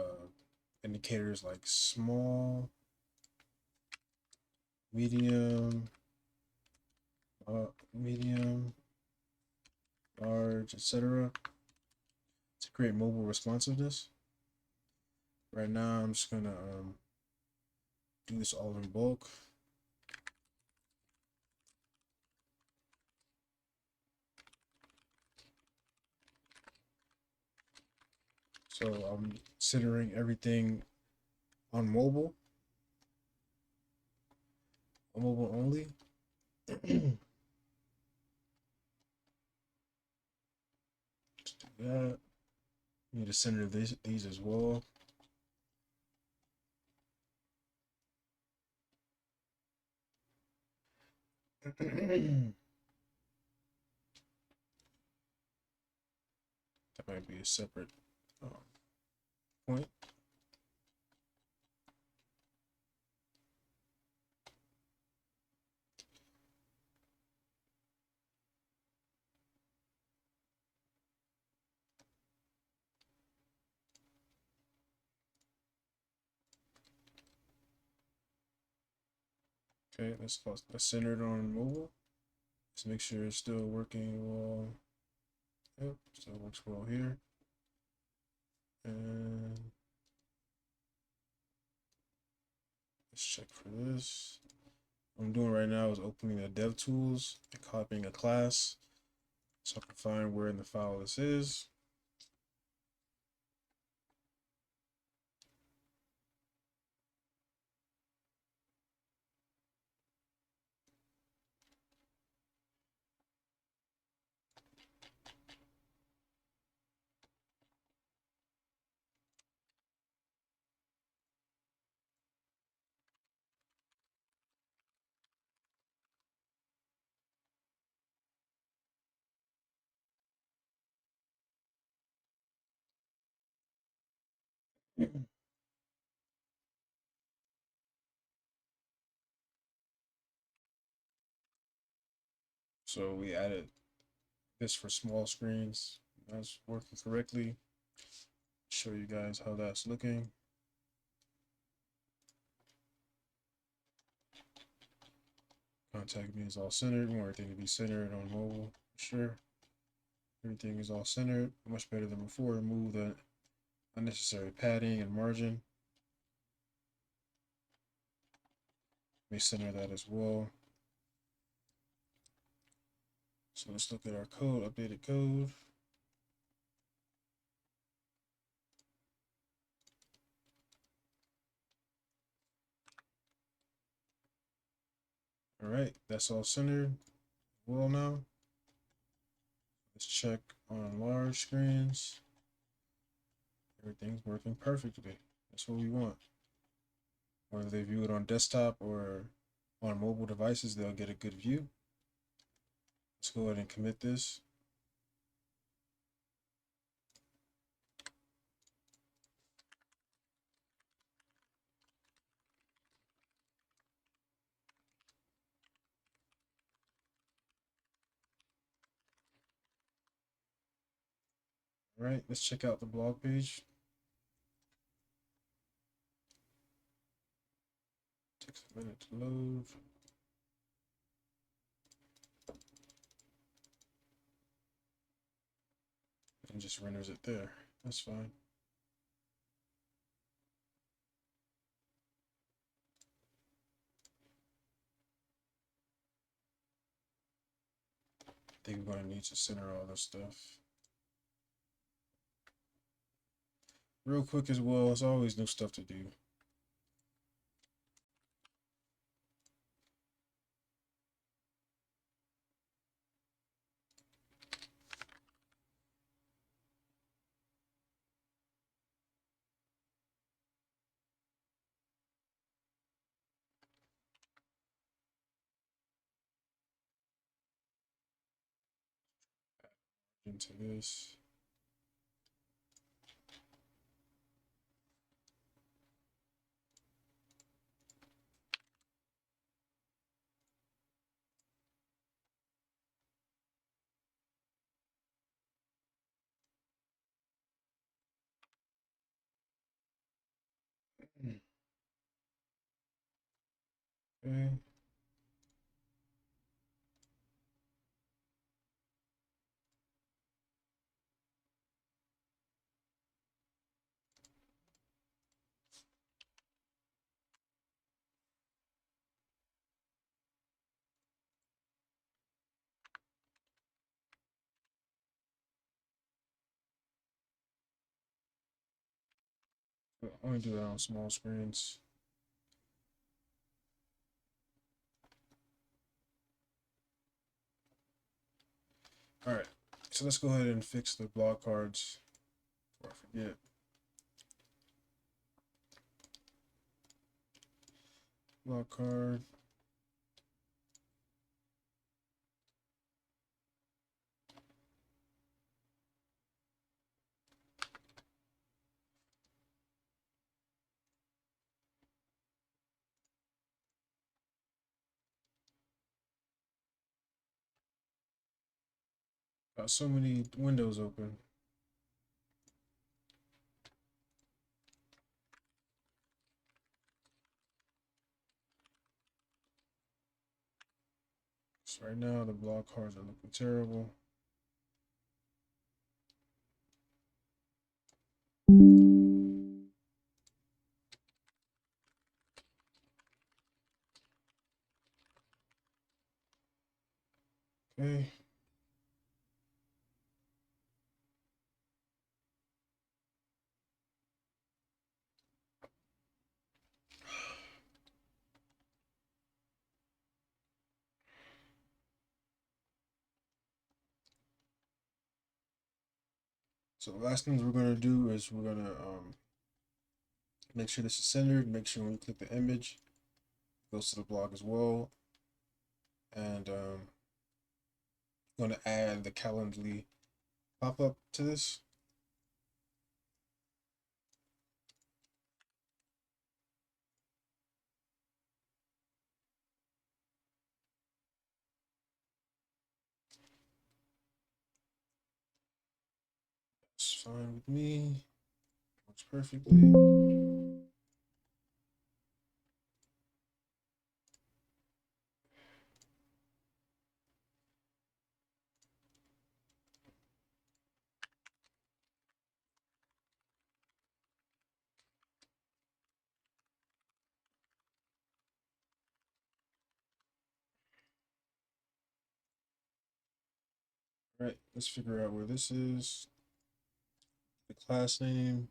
indicators like small, medium, medium, large, etc. to create mobile responsiveness. Right now, I'm just gonna do this all in bulk. So I'm centering everything on mobile only. Let's do that. Need to center these as well. That might be a separate point. Okay, that's centered on mobile. Let's make sure it's still working well. Yep, still works well here. And let's check for this. What I'm doing right now is opening the dev tools and copying a class so I can find where in the file this is. So we added this for small screens. That's working correctly. Show you guys how that's looking. Contact me is all centered. We want everything to be centered on mobile. Sure. Everything is all centered. Much better than before. Remove the unnecessary padding and margin. Let me center that as well. So let's look at our code, updated code. All right, that's all centered. Well, now let's check on large screens. Everything's working perfectly. That's what we want. Whether they view it on desktop or on mobile devices, they'll get a good view. Let's go ahead and commit this. All right, let's check out the blog page. Takes a minute to load. And just renders it there. That's fine. I think we're going to need to center all this stuff. Real quick as well, there's always new stuff to do. into this. Okay. I only do that on small screens. All right, so let's go ahead and fix the block cards before I forget. Block card. Got so many windows open. So right now the block cards are looking terrible. Okay. So the last things we're gonna do is we're gonna make sure this is centered. Make sure when you click the image, it goes to the block as well. And gonna add the Calendly pop-up to this. It's fine with me. Works perfectly. All right, let's figure out where this is. The class name.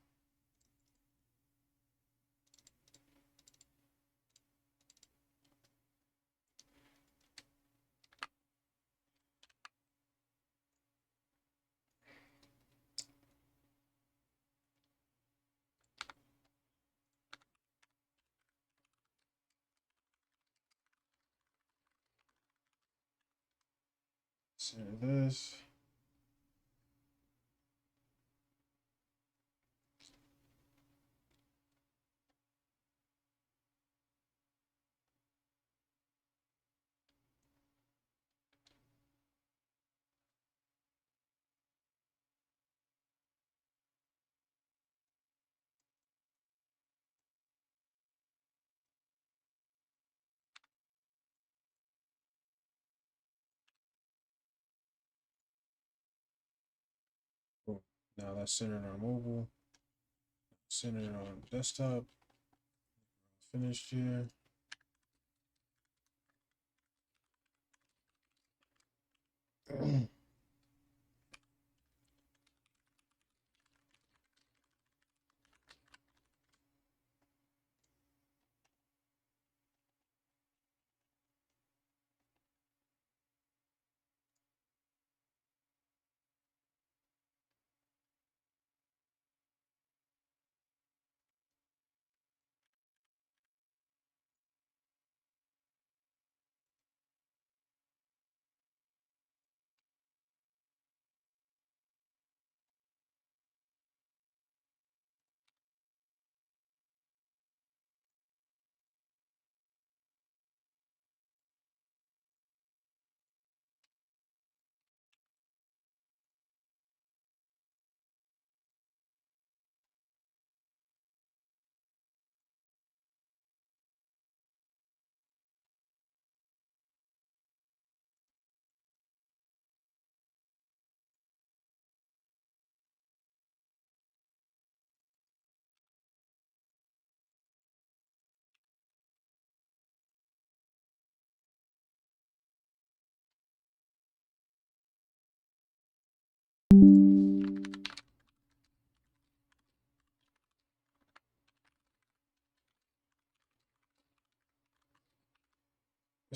Center this. Cool. Now that's centered on mobile. Centered on desktop. Finished here. Let's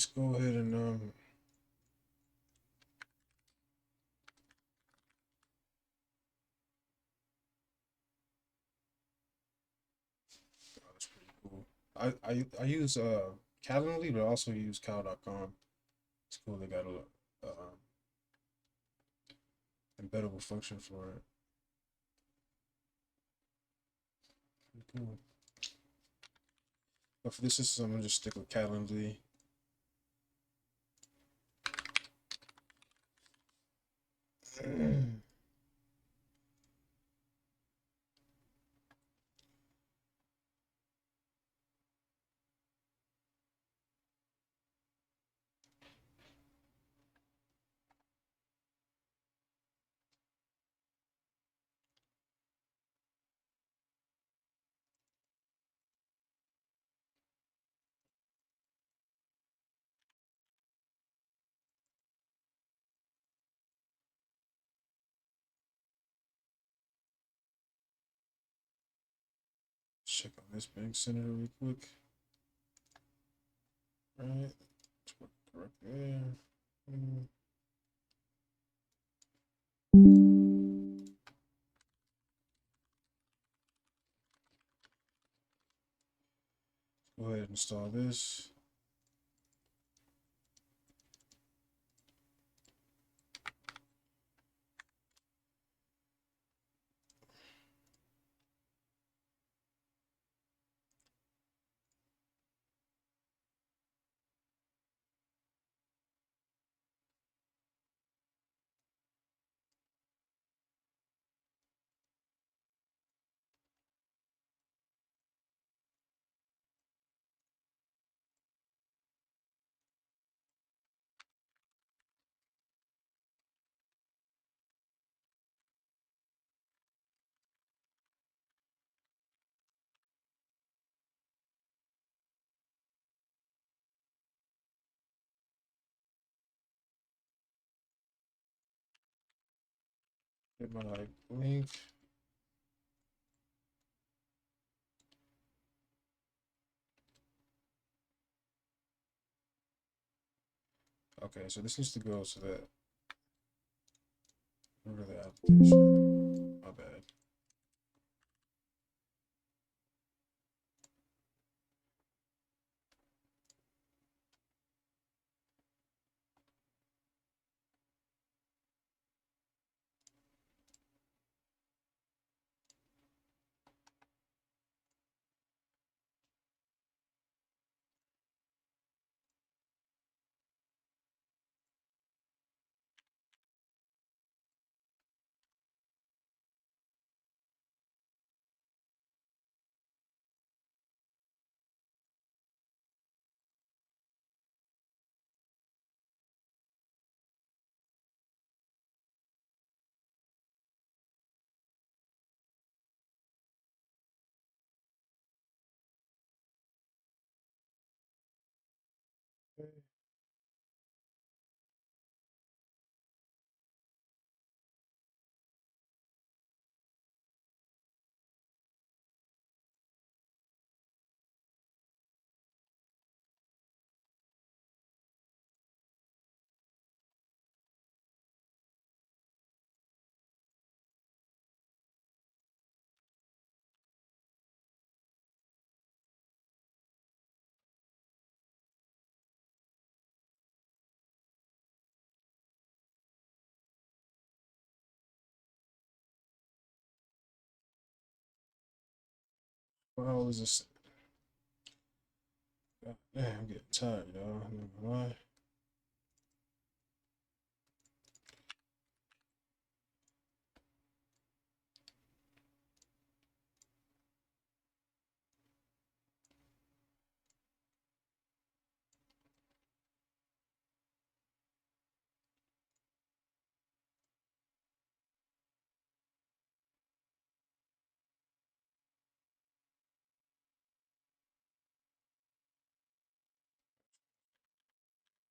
go ahead and oh, that's pretty cool. I use Calendly, but I also use cal.com. It's cool. They got a embeddable function for it. Pretty cool. But for this system, I'm gonna just stick with Calendly. Check on this bank center real quick. Right, correct there. Go ahead and install this. Hit my link. Okay, so this needs to go to that. Over the application. My bad. How is this? God damn, I'm getting tired, y'all. I'm not gonna lie.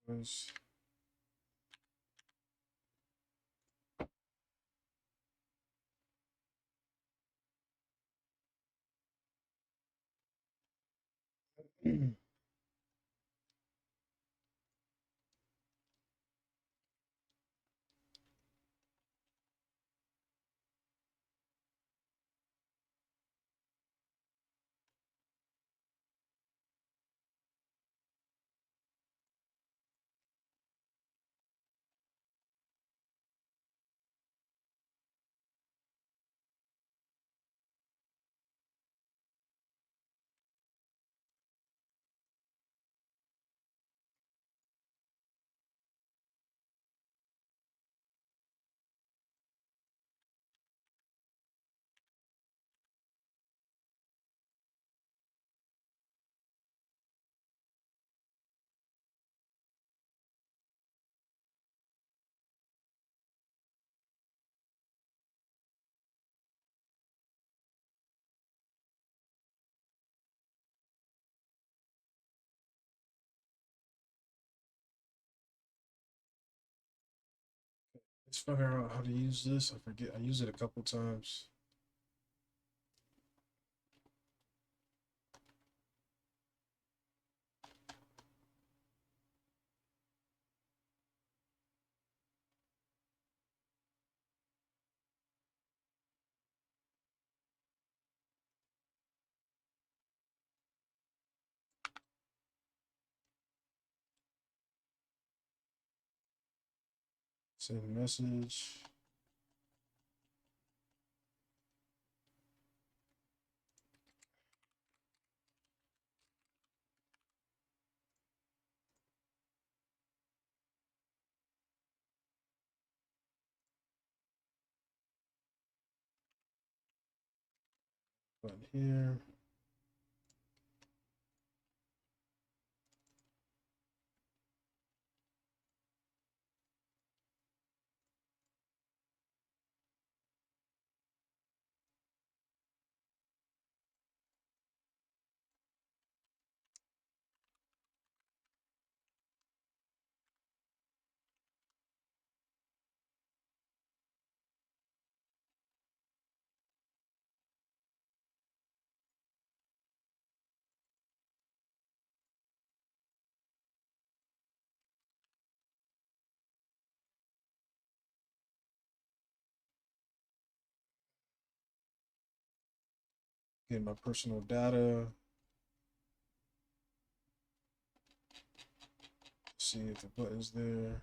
Was Let's figure out how to use this. I forget. I used it a couple times. Send message. Button here. Get my personal data. See if the button's there.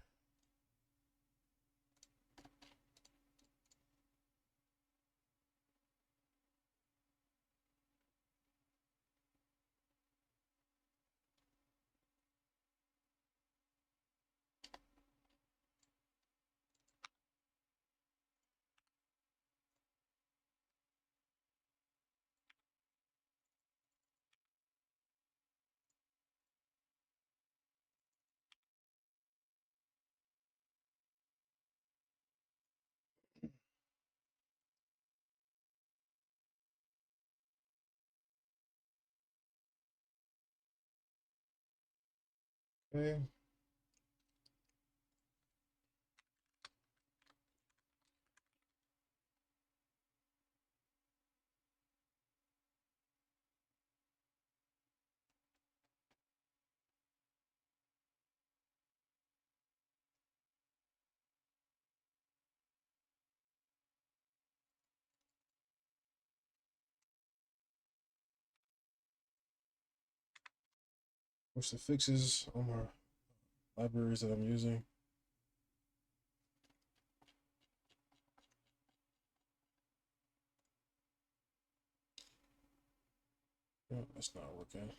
Okay. What's the fixes on my libraries that I'm using? Oh, that's not working.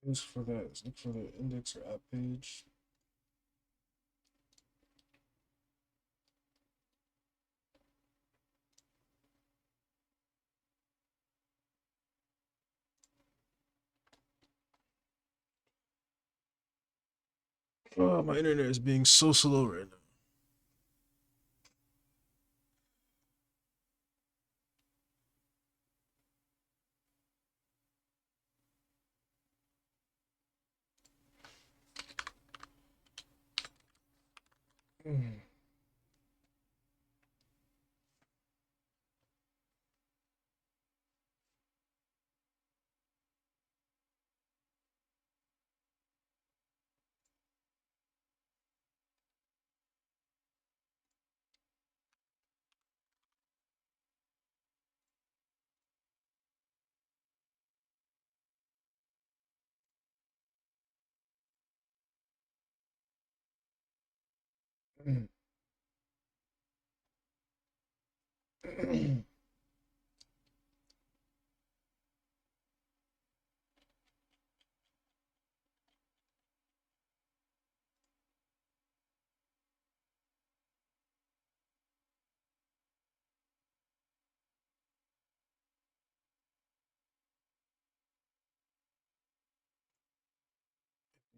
Look for that. Look for the index or app page. Oh, my internet is being so slow right now.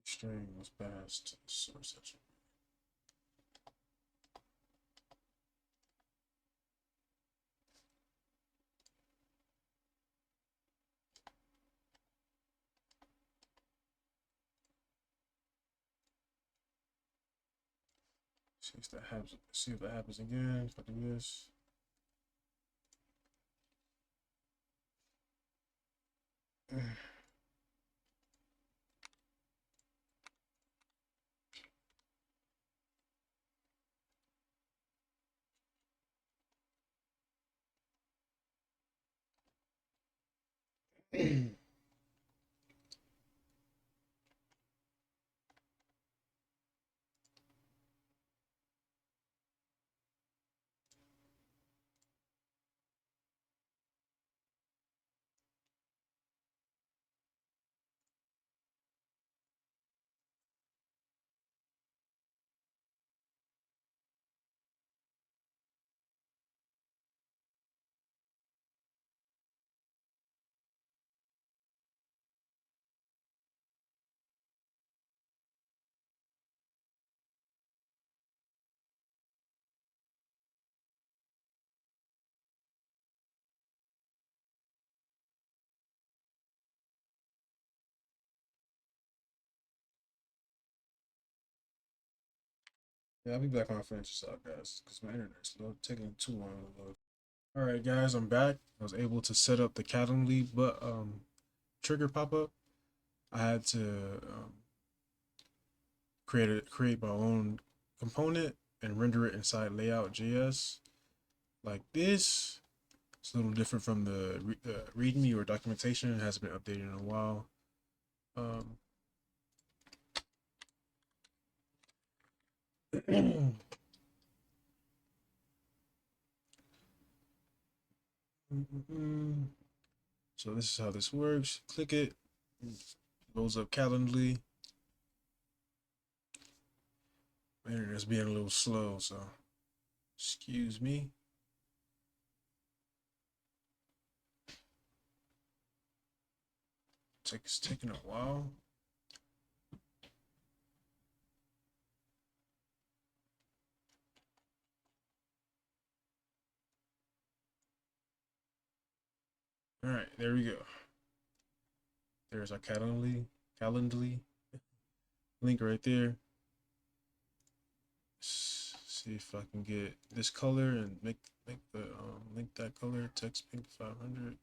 String was passed to the source section. See if that happens. See if that happens again. If I do this. Yeah, I'll be back when I finish this out, guys, because my internet's taking too long to load. All right, guys, I'm back. I was able to set up the Calendly, but trigger pop up. I had to create my own component and render it inside layout.js like this. It's a little different from the README or documentation. It hasn't been updated in a while. Um, so this is how this works. Click it, loads up Calendly. My internet's being a little slow, so excuse me. It's taking a while. All right, there we go. There's our Calendly link right there. See if I can get this color and make the link that color, text pink 500.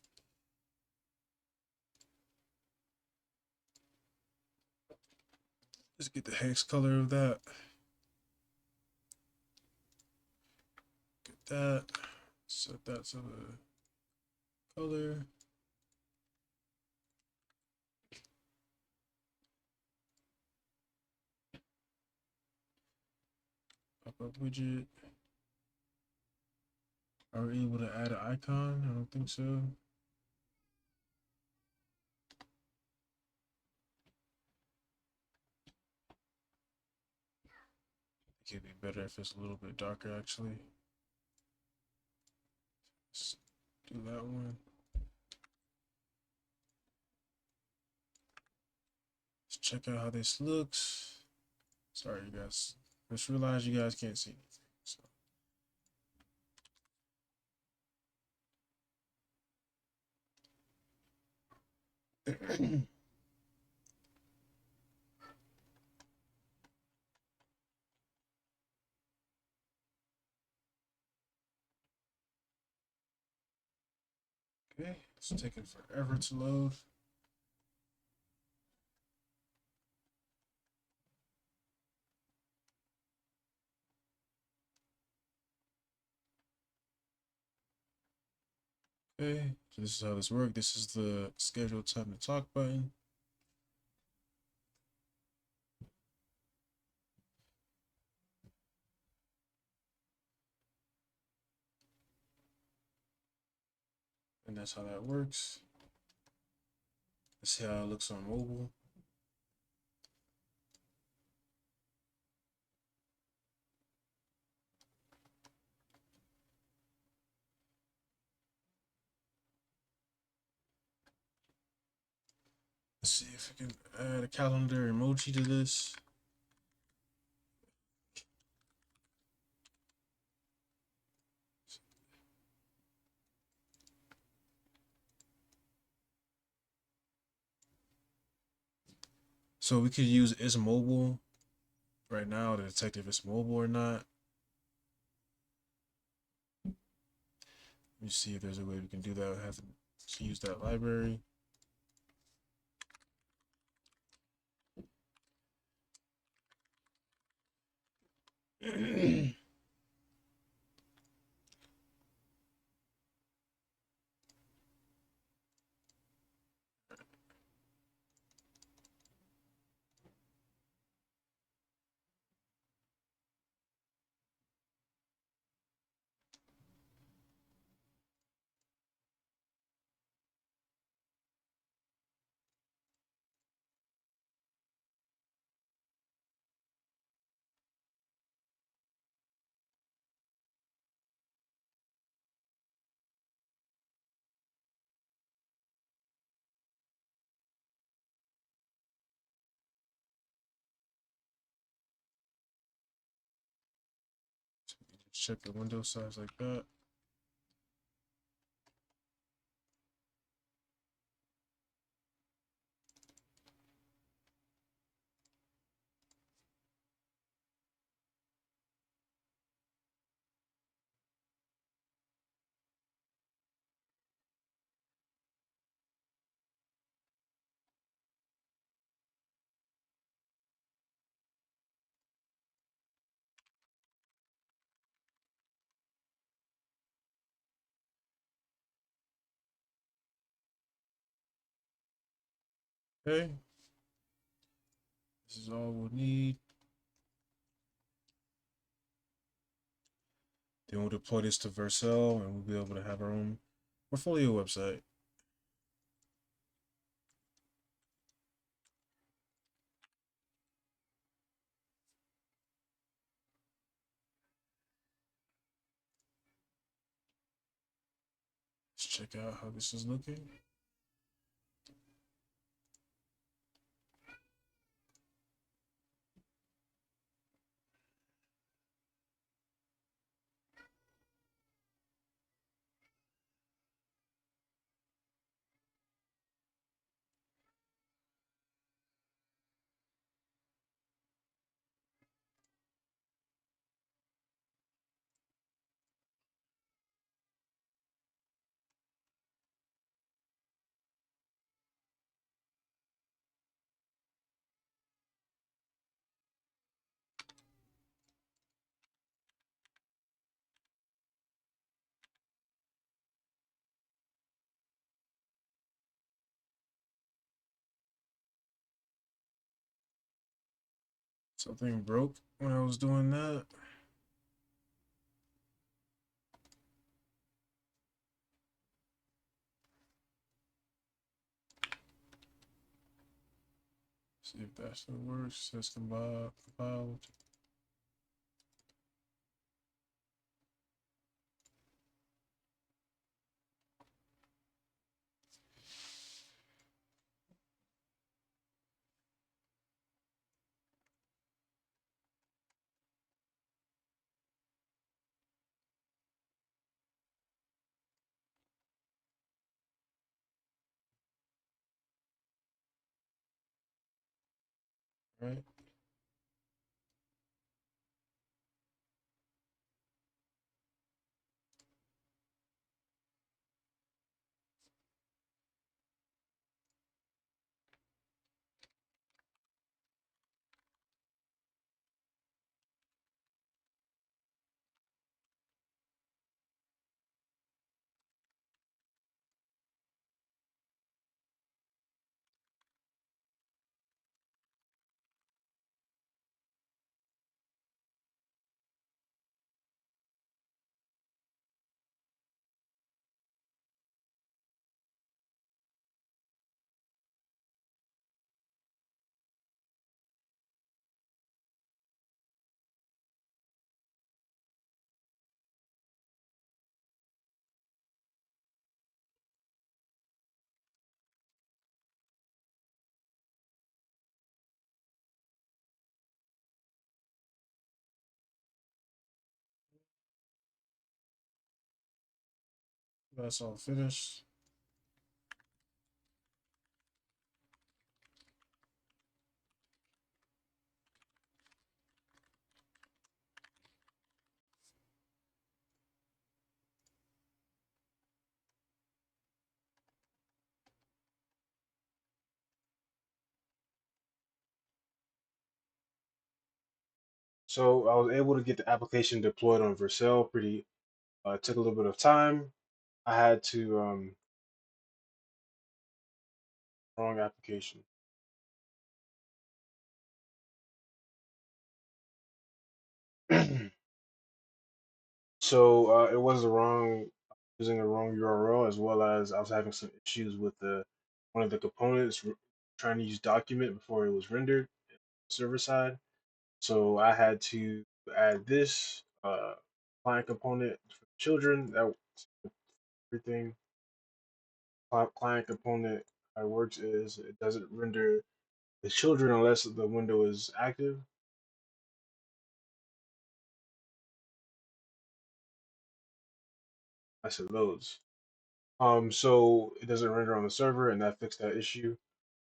Let's get the hex color of that. Get that. Set that to the color. Pop-up widget. Are we able to add an icon? I don't think so. it'd be better if it's a little bit darker actually. Let's do that one. Let's check out how this looks. Sorry, you guys. Just realize you guys can't see anything. So. Okay, it's taking forever to load. Okay, so this is how this works. This is the schedule time to talk button. And that's how that works. Let's see how it looks on mobile. Let's see if we can add a calendar emoji to this. So we could use is mobile right now to detect if it's mobile or not. Let me see if there's a way we can do that. I have to use that library. Check the window size like that. Okay. This is all we'll need. Then we'll deploy this to Vercel and we'll be able to have our own portfolio website. Let's check out how this is looking. Something broke when I was doing that. See if that still works. Says compiled. Right. That's all finished. So I was able to get the application deployed on Vercel pretty. It took a little bit of time. I had to wrong application. So it was the wrong using the wrong URL, as well as I was having some issues with the one of the components trying to use document before it was rendered server side. So I had to add this client component for children. That everything client component how it works is it doesn't render the children unless the window is active. I said loads. So it doesn't render on the server, and that fixed that issue.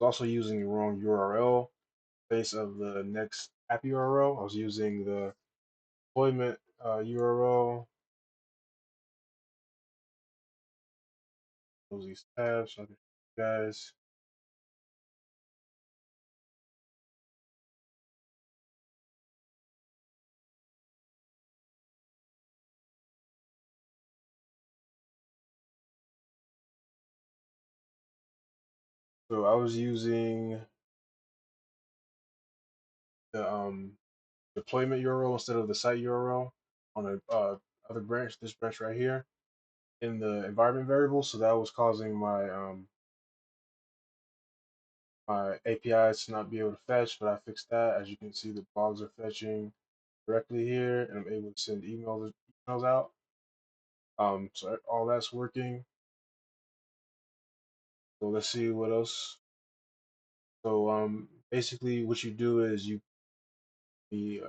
I was also using the wrong URL place of the next app URL. I was using the deployment URL. Close these tabs so I can show you guys. So I was using the deployment URL instead of the site URL on a other branch, this branch right here in the environment variable. So that was causing my APIs to not be able to fetch, but I fixed that. As you can see, the blogs are fetching directly here, and I'm able to send emails out. So all that's working. So let's see what else. So basically, what you do is you be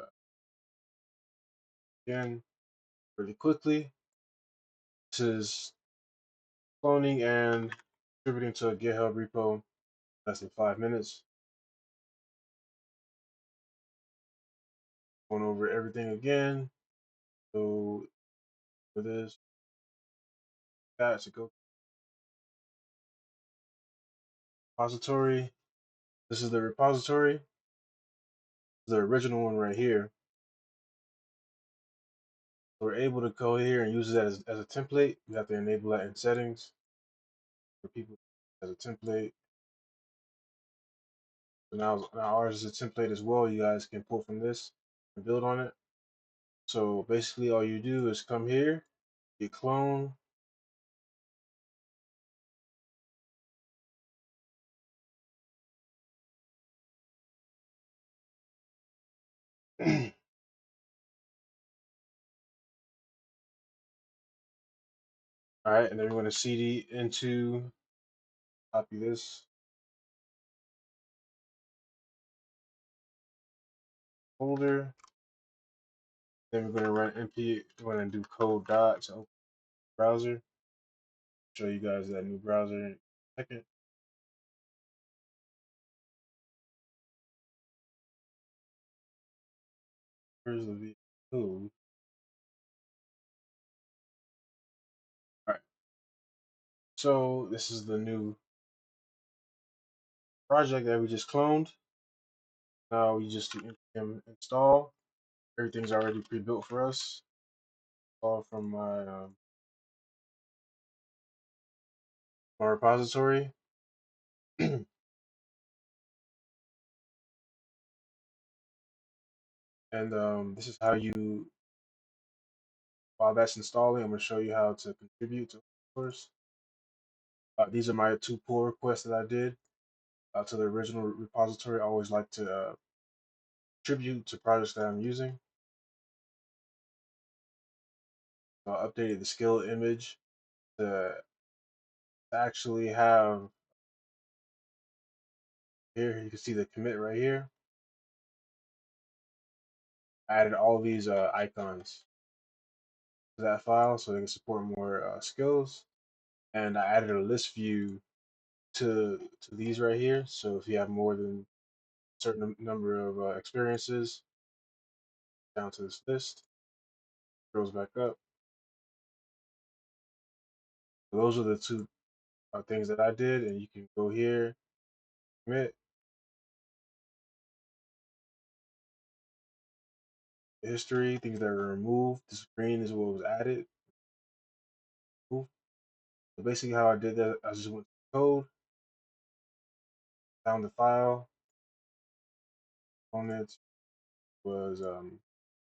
again really quickly. This is cloning and contributing to a GitHub repo less than 5 minutes. Going over everything again. So for this, that's a go repository. This is the repository. The original one right here. So we're able to go here and use it as a template. We have to enable that in settings for people as a template. So now ours is a template as well. You guys can pull from this and build on it. So basically all you do is come here, you clone, all right, and then we're going to cd into, copy this folder. Then we're going to run np, we're going to do code dot to open the browser. Show you guys that new browser in a second. Where's the V? Alright, so this is the new project that we just cloned. Now we just do npm install. Everything's already pre-built for us. All from my repository. And this is how you, while that's installing, I'm going to show you how to contribute to course. These are my 2 pull requests that I did to the original repository. I always like to contribute to projects that I'm using. So I updated the skill image to actually have, here you can see the commit right here. I added all these icons to that file so they can support more skills. And I added a list view to these right here. So if you have more than a certain number of experiences, down to this list, scrolls back up. So those are the 2 things that I did, and you can go here, commit, history, things that are removed. The screen is what was added. So basically, how I did that, I just went to code, found the file, components was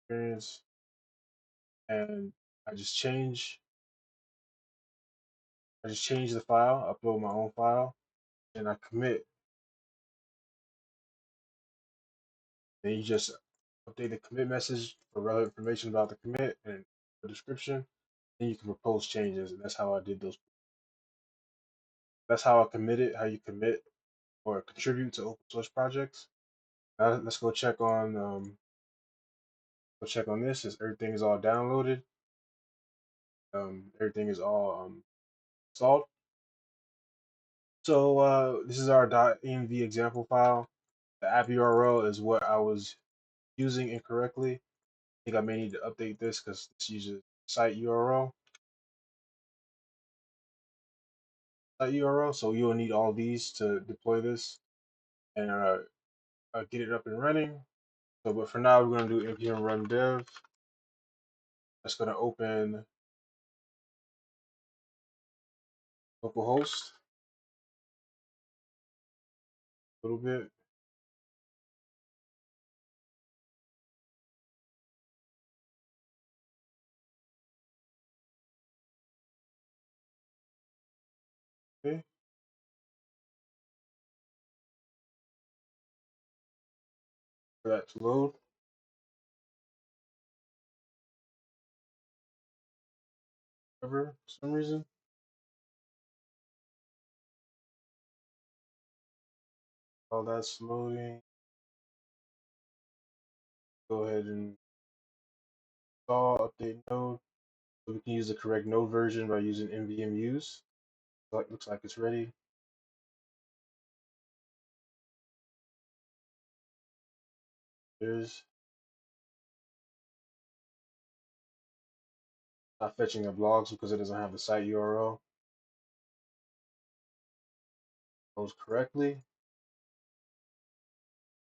experience, and I just change. I just change the file, upload my own file, and I commit. Then you just update the commit message for relevant information about the commit and the description. Then you can propose changes, and that's how I did those. That's how I committed. How you commit or contribute to open source projects. Now let's go check on this. Is everything is all downloaded? Everything is all installed. So this is our .env example file. The app URL is what I was using incorrectly. I think I may need to update this because this uses site URL. So you'll need all these to deploy this and get it up and running. So, but for now, we're going to do npm run dev. That's going to open localhost a little bit. Okay. For that to load. For some reason. While that's loading, go ahead and install update node. So we can use the correct node version by using nvm use. So it looks like it's ready. There's not fetching the blogs because it doesn't have the site URL. Goes correctly.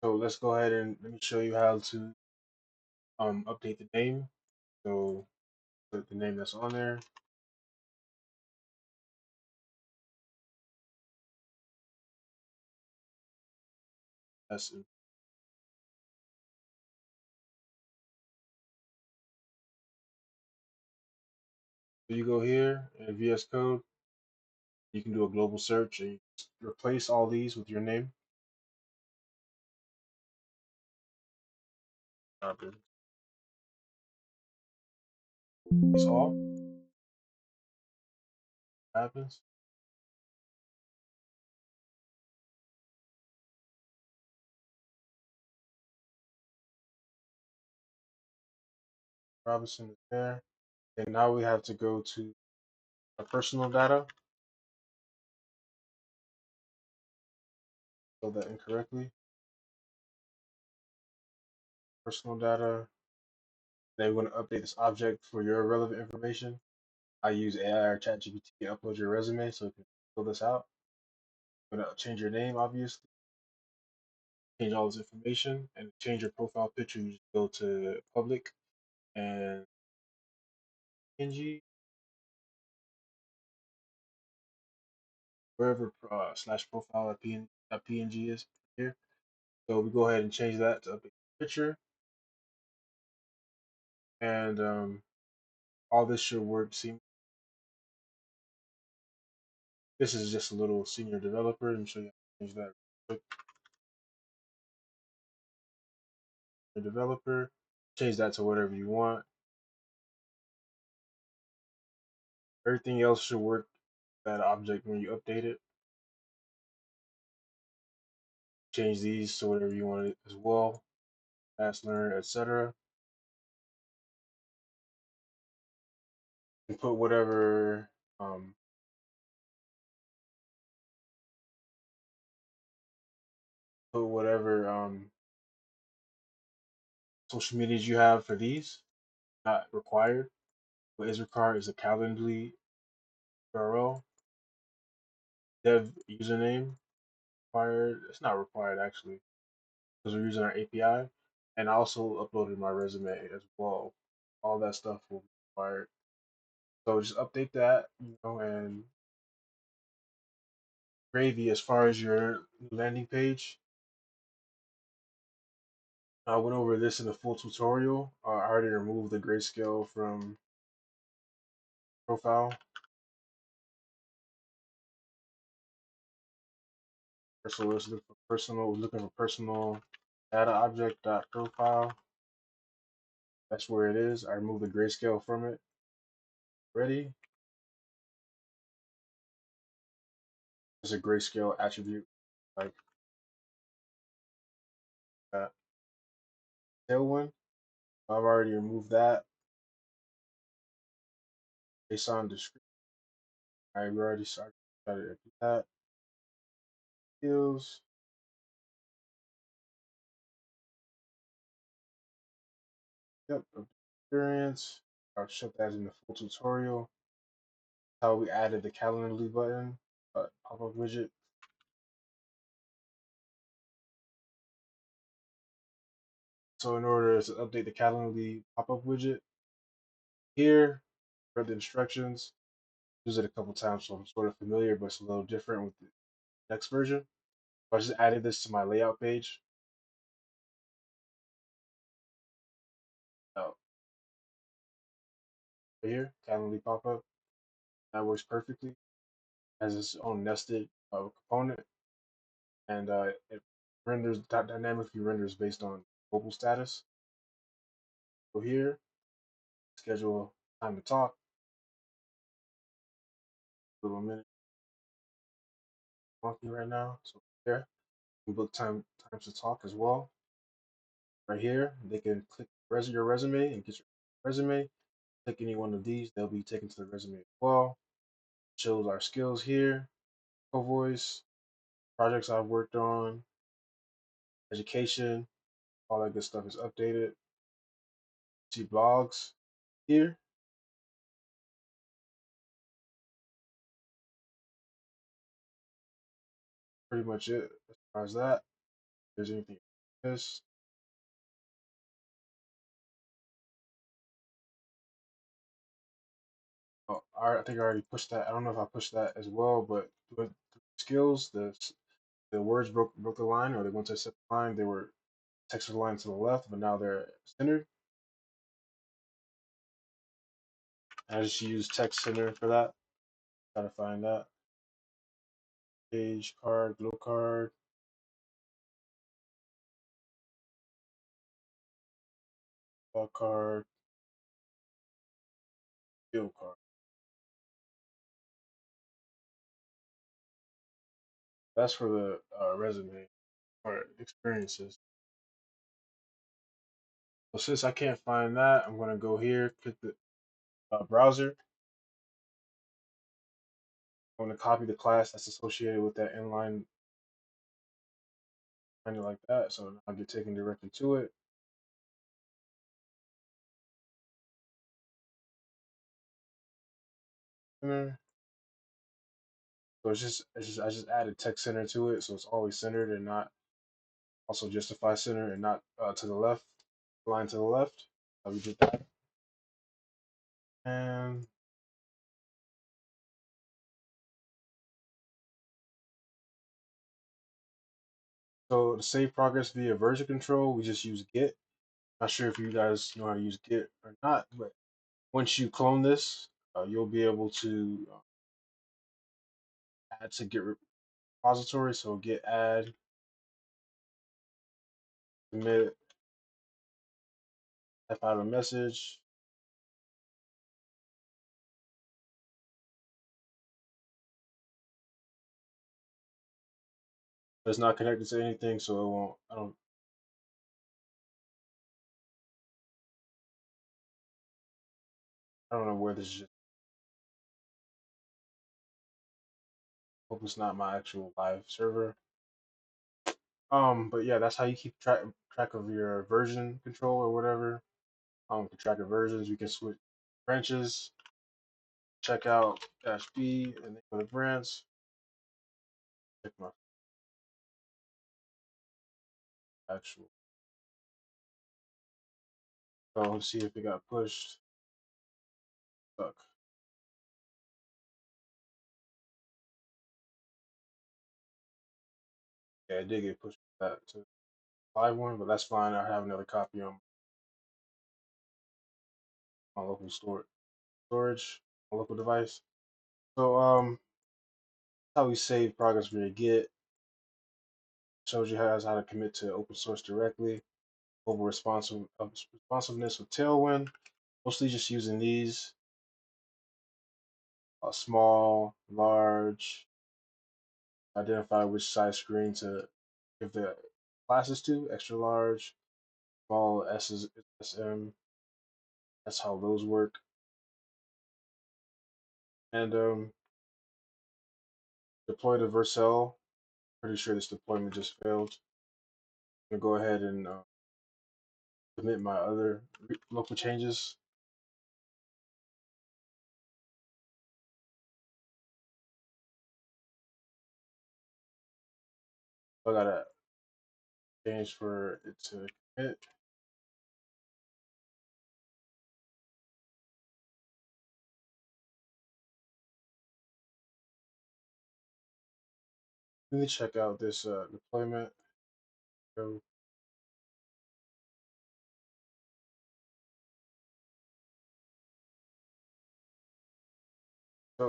So let's go ahead and let me show you how to update the name. So put the name that's on there. That's it. So you go here in VS Code, you can do a global search and replace all these with your name. Replace all. Happens. Robinson is there. And now we have to go to our personal data. Spelled that incorrectly. Personal data. Then we're going to update this object for your relevant information. I use AI or ChatGPT to upload your resume so it can fill this out. I'm going to change your name, obviously, change all this information, and change your profile picture. You just go to public and PNG, wherever slash profile PNG is here. So we go ahead and change that to update the picture, and all this should work. See, this is just a little senior developer. Let me show you how to change that. Quick. Developer, change that to whatever you want. Everything else should work. That object when you update it. Change these to whatever you want it as well. Fast learn, etc. And um, put whatever social medias you have for these. Not required. What is required is a Calendly URL, dev username required. It's not required actually because we're using our API. And I also uploaded my resume as well. All that stuff will be required. So just update that, and gravy as far as your landing page. I went over this in the full tutorial. I already removed the grayscale from profile. So let's look for personal. We're looking for personal data object dot profile. That's where it is. I removed the grayscale from it. Ready? There's a grayscale attribute like that. Tailwind. I've already removed that. JSON description. I already started to do that. Skills. Yep. Experience. I'll show that in the full tutorial. How we added the Calendly button, pop-up widget. So in order to update the Calendly pop-up widget here, read the instructions, use it a couple times, so I'm sort of familiar, but it's a little different with the next version. So I just added this to my layout page. Oh, right here, Calendly pop-up. That works perfectly. Has its own nested component, and it renders dynamically renders based on mobile status. So here, schedule time to talk. A little minute monkey right now. So here, we book times to talk as well. Right here, they can click your resume and get your resume. Click any one of these, they'll be taken to the resume as well. Shows our skills here, co-voice, projects I've worked on, education, all that good stuff is updated. See blogs here. Pretty much it as far as that. If there's anything else. Oh, I think I already pushed that. I don't know if I pushed that as well, but with skills, the words broke the line, or they went to a separate line. They were text line to the left, but now they're centered. I just use text center for that. Try to find that. Page card, glow card, ball card, field card. That's for the resume or experiences. So since I can't find that, I'm gonna go here, click the browser. I'm gonna copy the class that's associated with that inline, kind of like that. So I'll get taken directly to it. center. So I just added text center to it, so it's always centered and not also justify center and not to the left, line to the left. So we did that, and so to save progress via version control, we just use Git. Not sure if you guys know how to use Git or not, but once you clone this, you'll be able to add to Git repository. So Git add, commit, type out a message. It's not connected to anything, so it won't. I don't know where this is. Hope it's not my actual live server. But yeah, that's how you keep track of your version control or whatever. To track your versions, you can switch branches, check out dash B, and then go to branch. Check my actual. So let's see if it got pushed. Stuck. Yeah, it did get pushed back to the live one, but that's fine. I have another copy on my local storage, my local device. So how we save progress via Git. Shows you how to commit to open source directly. Over responsiveness with Tailwind. Mostly just using these small, large, identify which size screen to give the classes to, extra large, small S is SM. That's how those work. And deploy to Vercel. Pretty sure this deployment just failed. I'm gonna go ahead and commit my other local changes. I gotta change for it to commit. Let me check out this deployment. So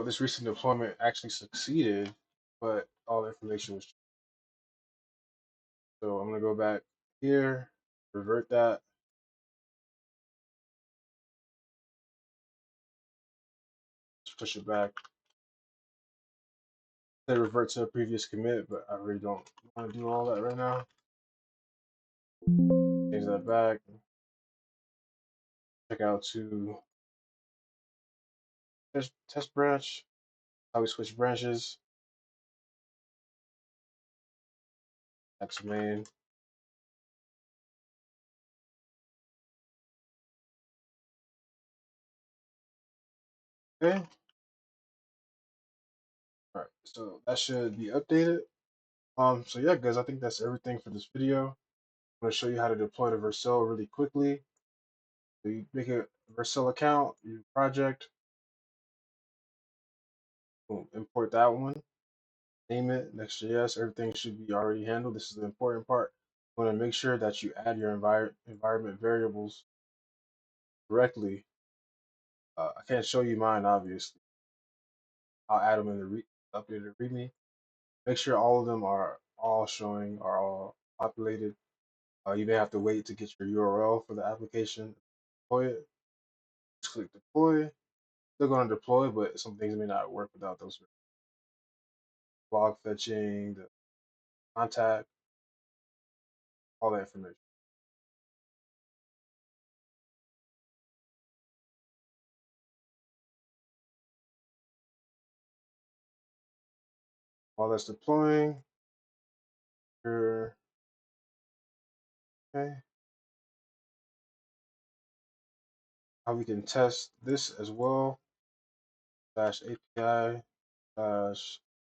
this recent deployment actually succeeded, but all the information was. So I'm gonna go back here, revert that, just push it back. Say revert to a previous commit, but I really don't want to do all that right now. Change that back. Check out to test branch. How we switch branches. That's main. Okay. All right. So that should be updated. So yeah, guys, I think that's everything for this video. I'm gonna show you how to deploy to Vercel really quickly. So you make a Vercel account, your project, boom, import that one, name it, Next.js, everything should be already handled. This is the important part. You want to make sure that you add your environment variables correctly. I can't show you mine, obviously. I'll add them in the updated README. Make sure all of them are all populated. You may have to wait to get your URL for the application. Deploy it. Just click deploy. Still going to deploy, but some things may not work without those log fetching, the contact, all that information. While that's deploying, okay. How we can test this as well. /API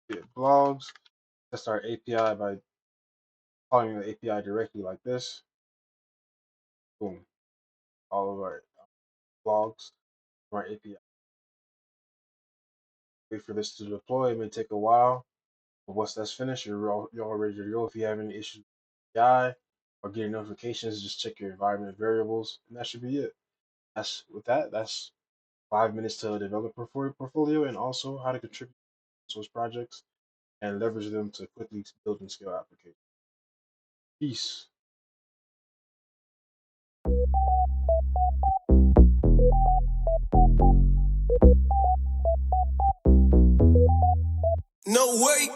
get blogs. Test our API by calling the API directly like this. Boom. All of our blogs from our API. Wait for this to deploy. It may take a while, but once that's finished, you're all ready to go. If you have any issues with API or getting notifications, just check your environment variables, and that should be it. That's 5 minutes to develop a portfolio and also how to contribute to those projects and leverage them to quickly build and scale applications. Peace. No way.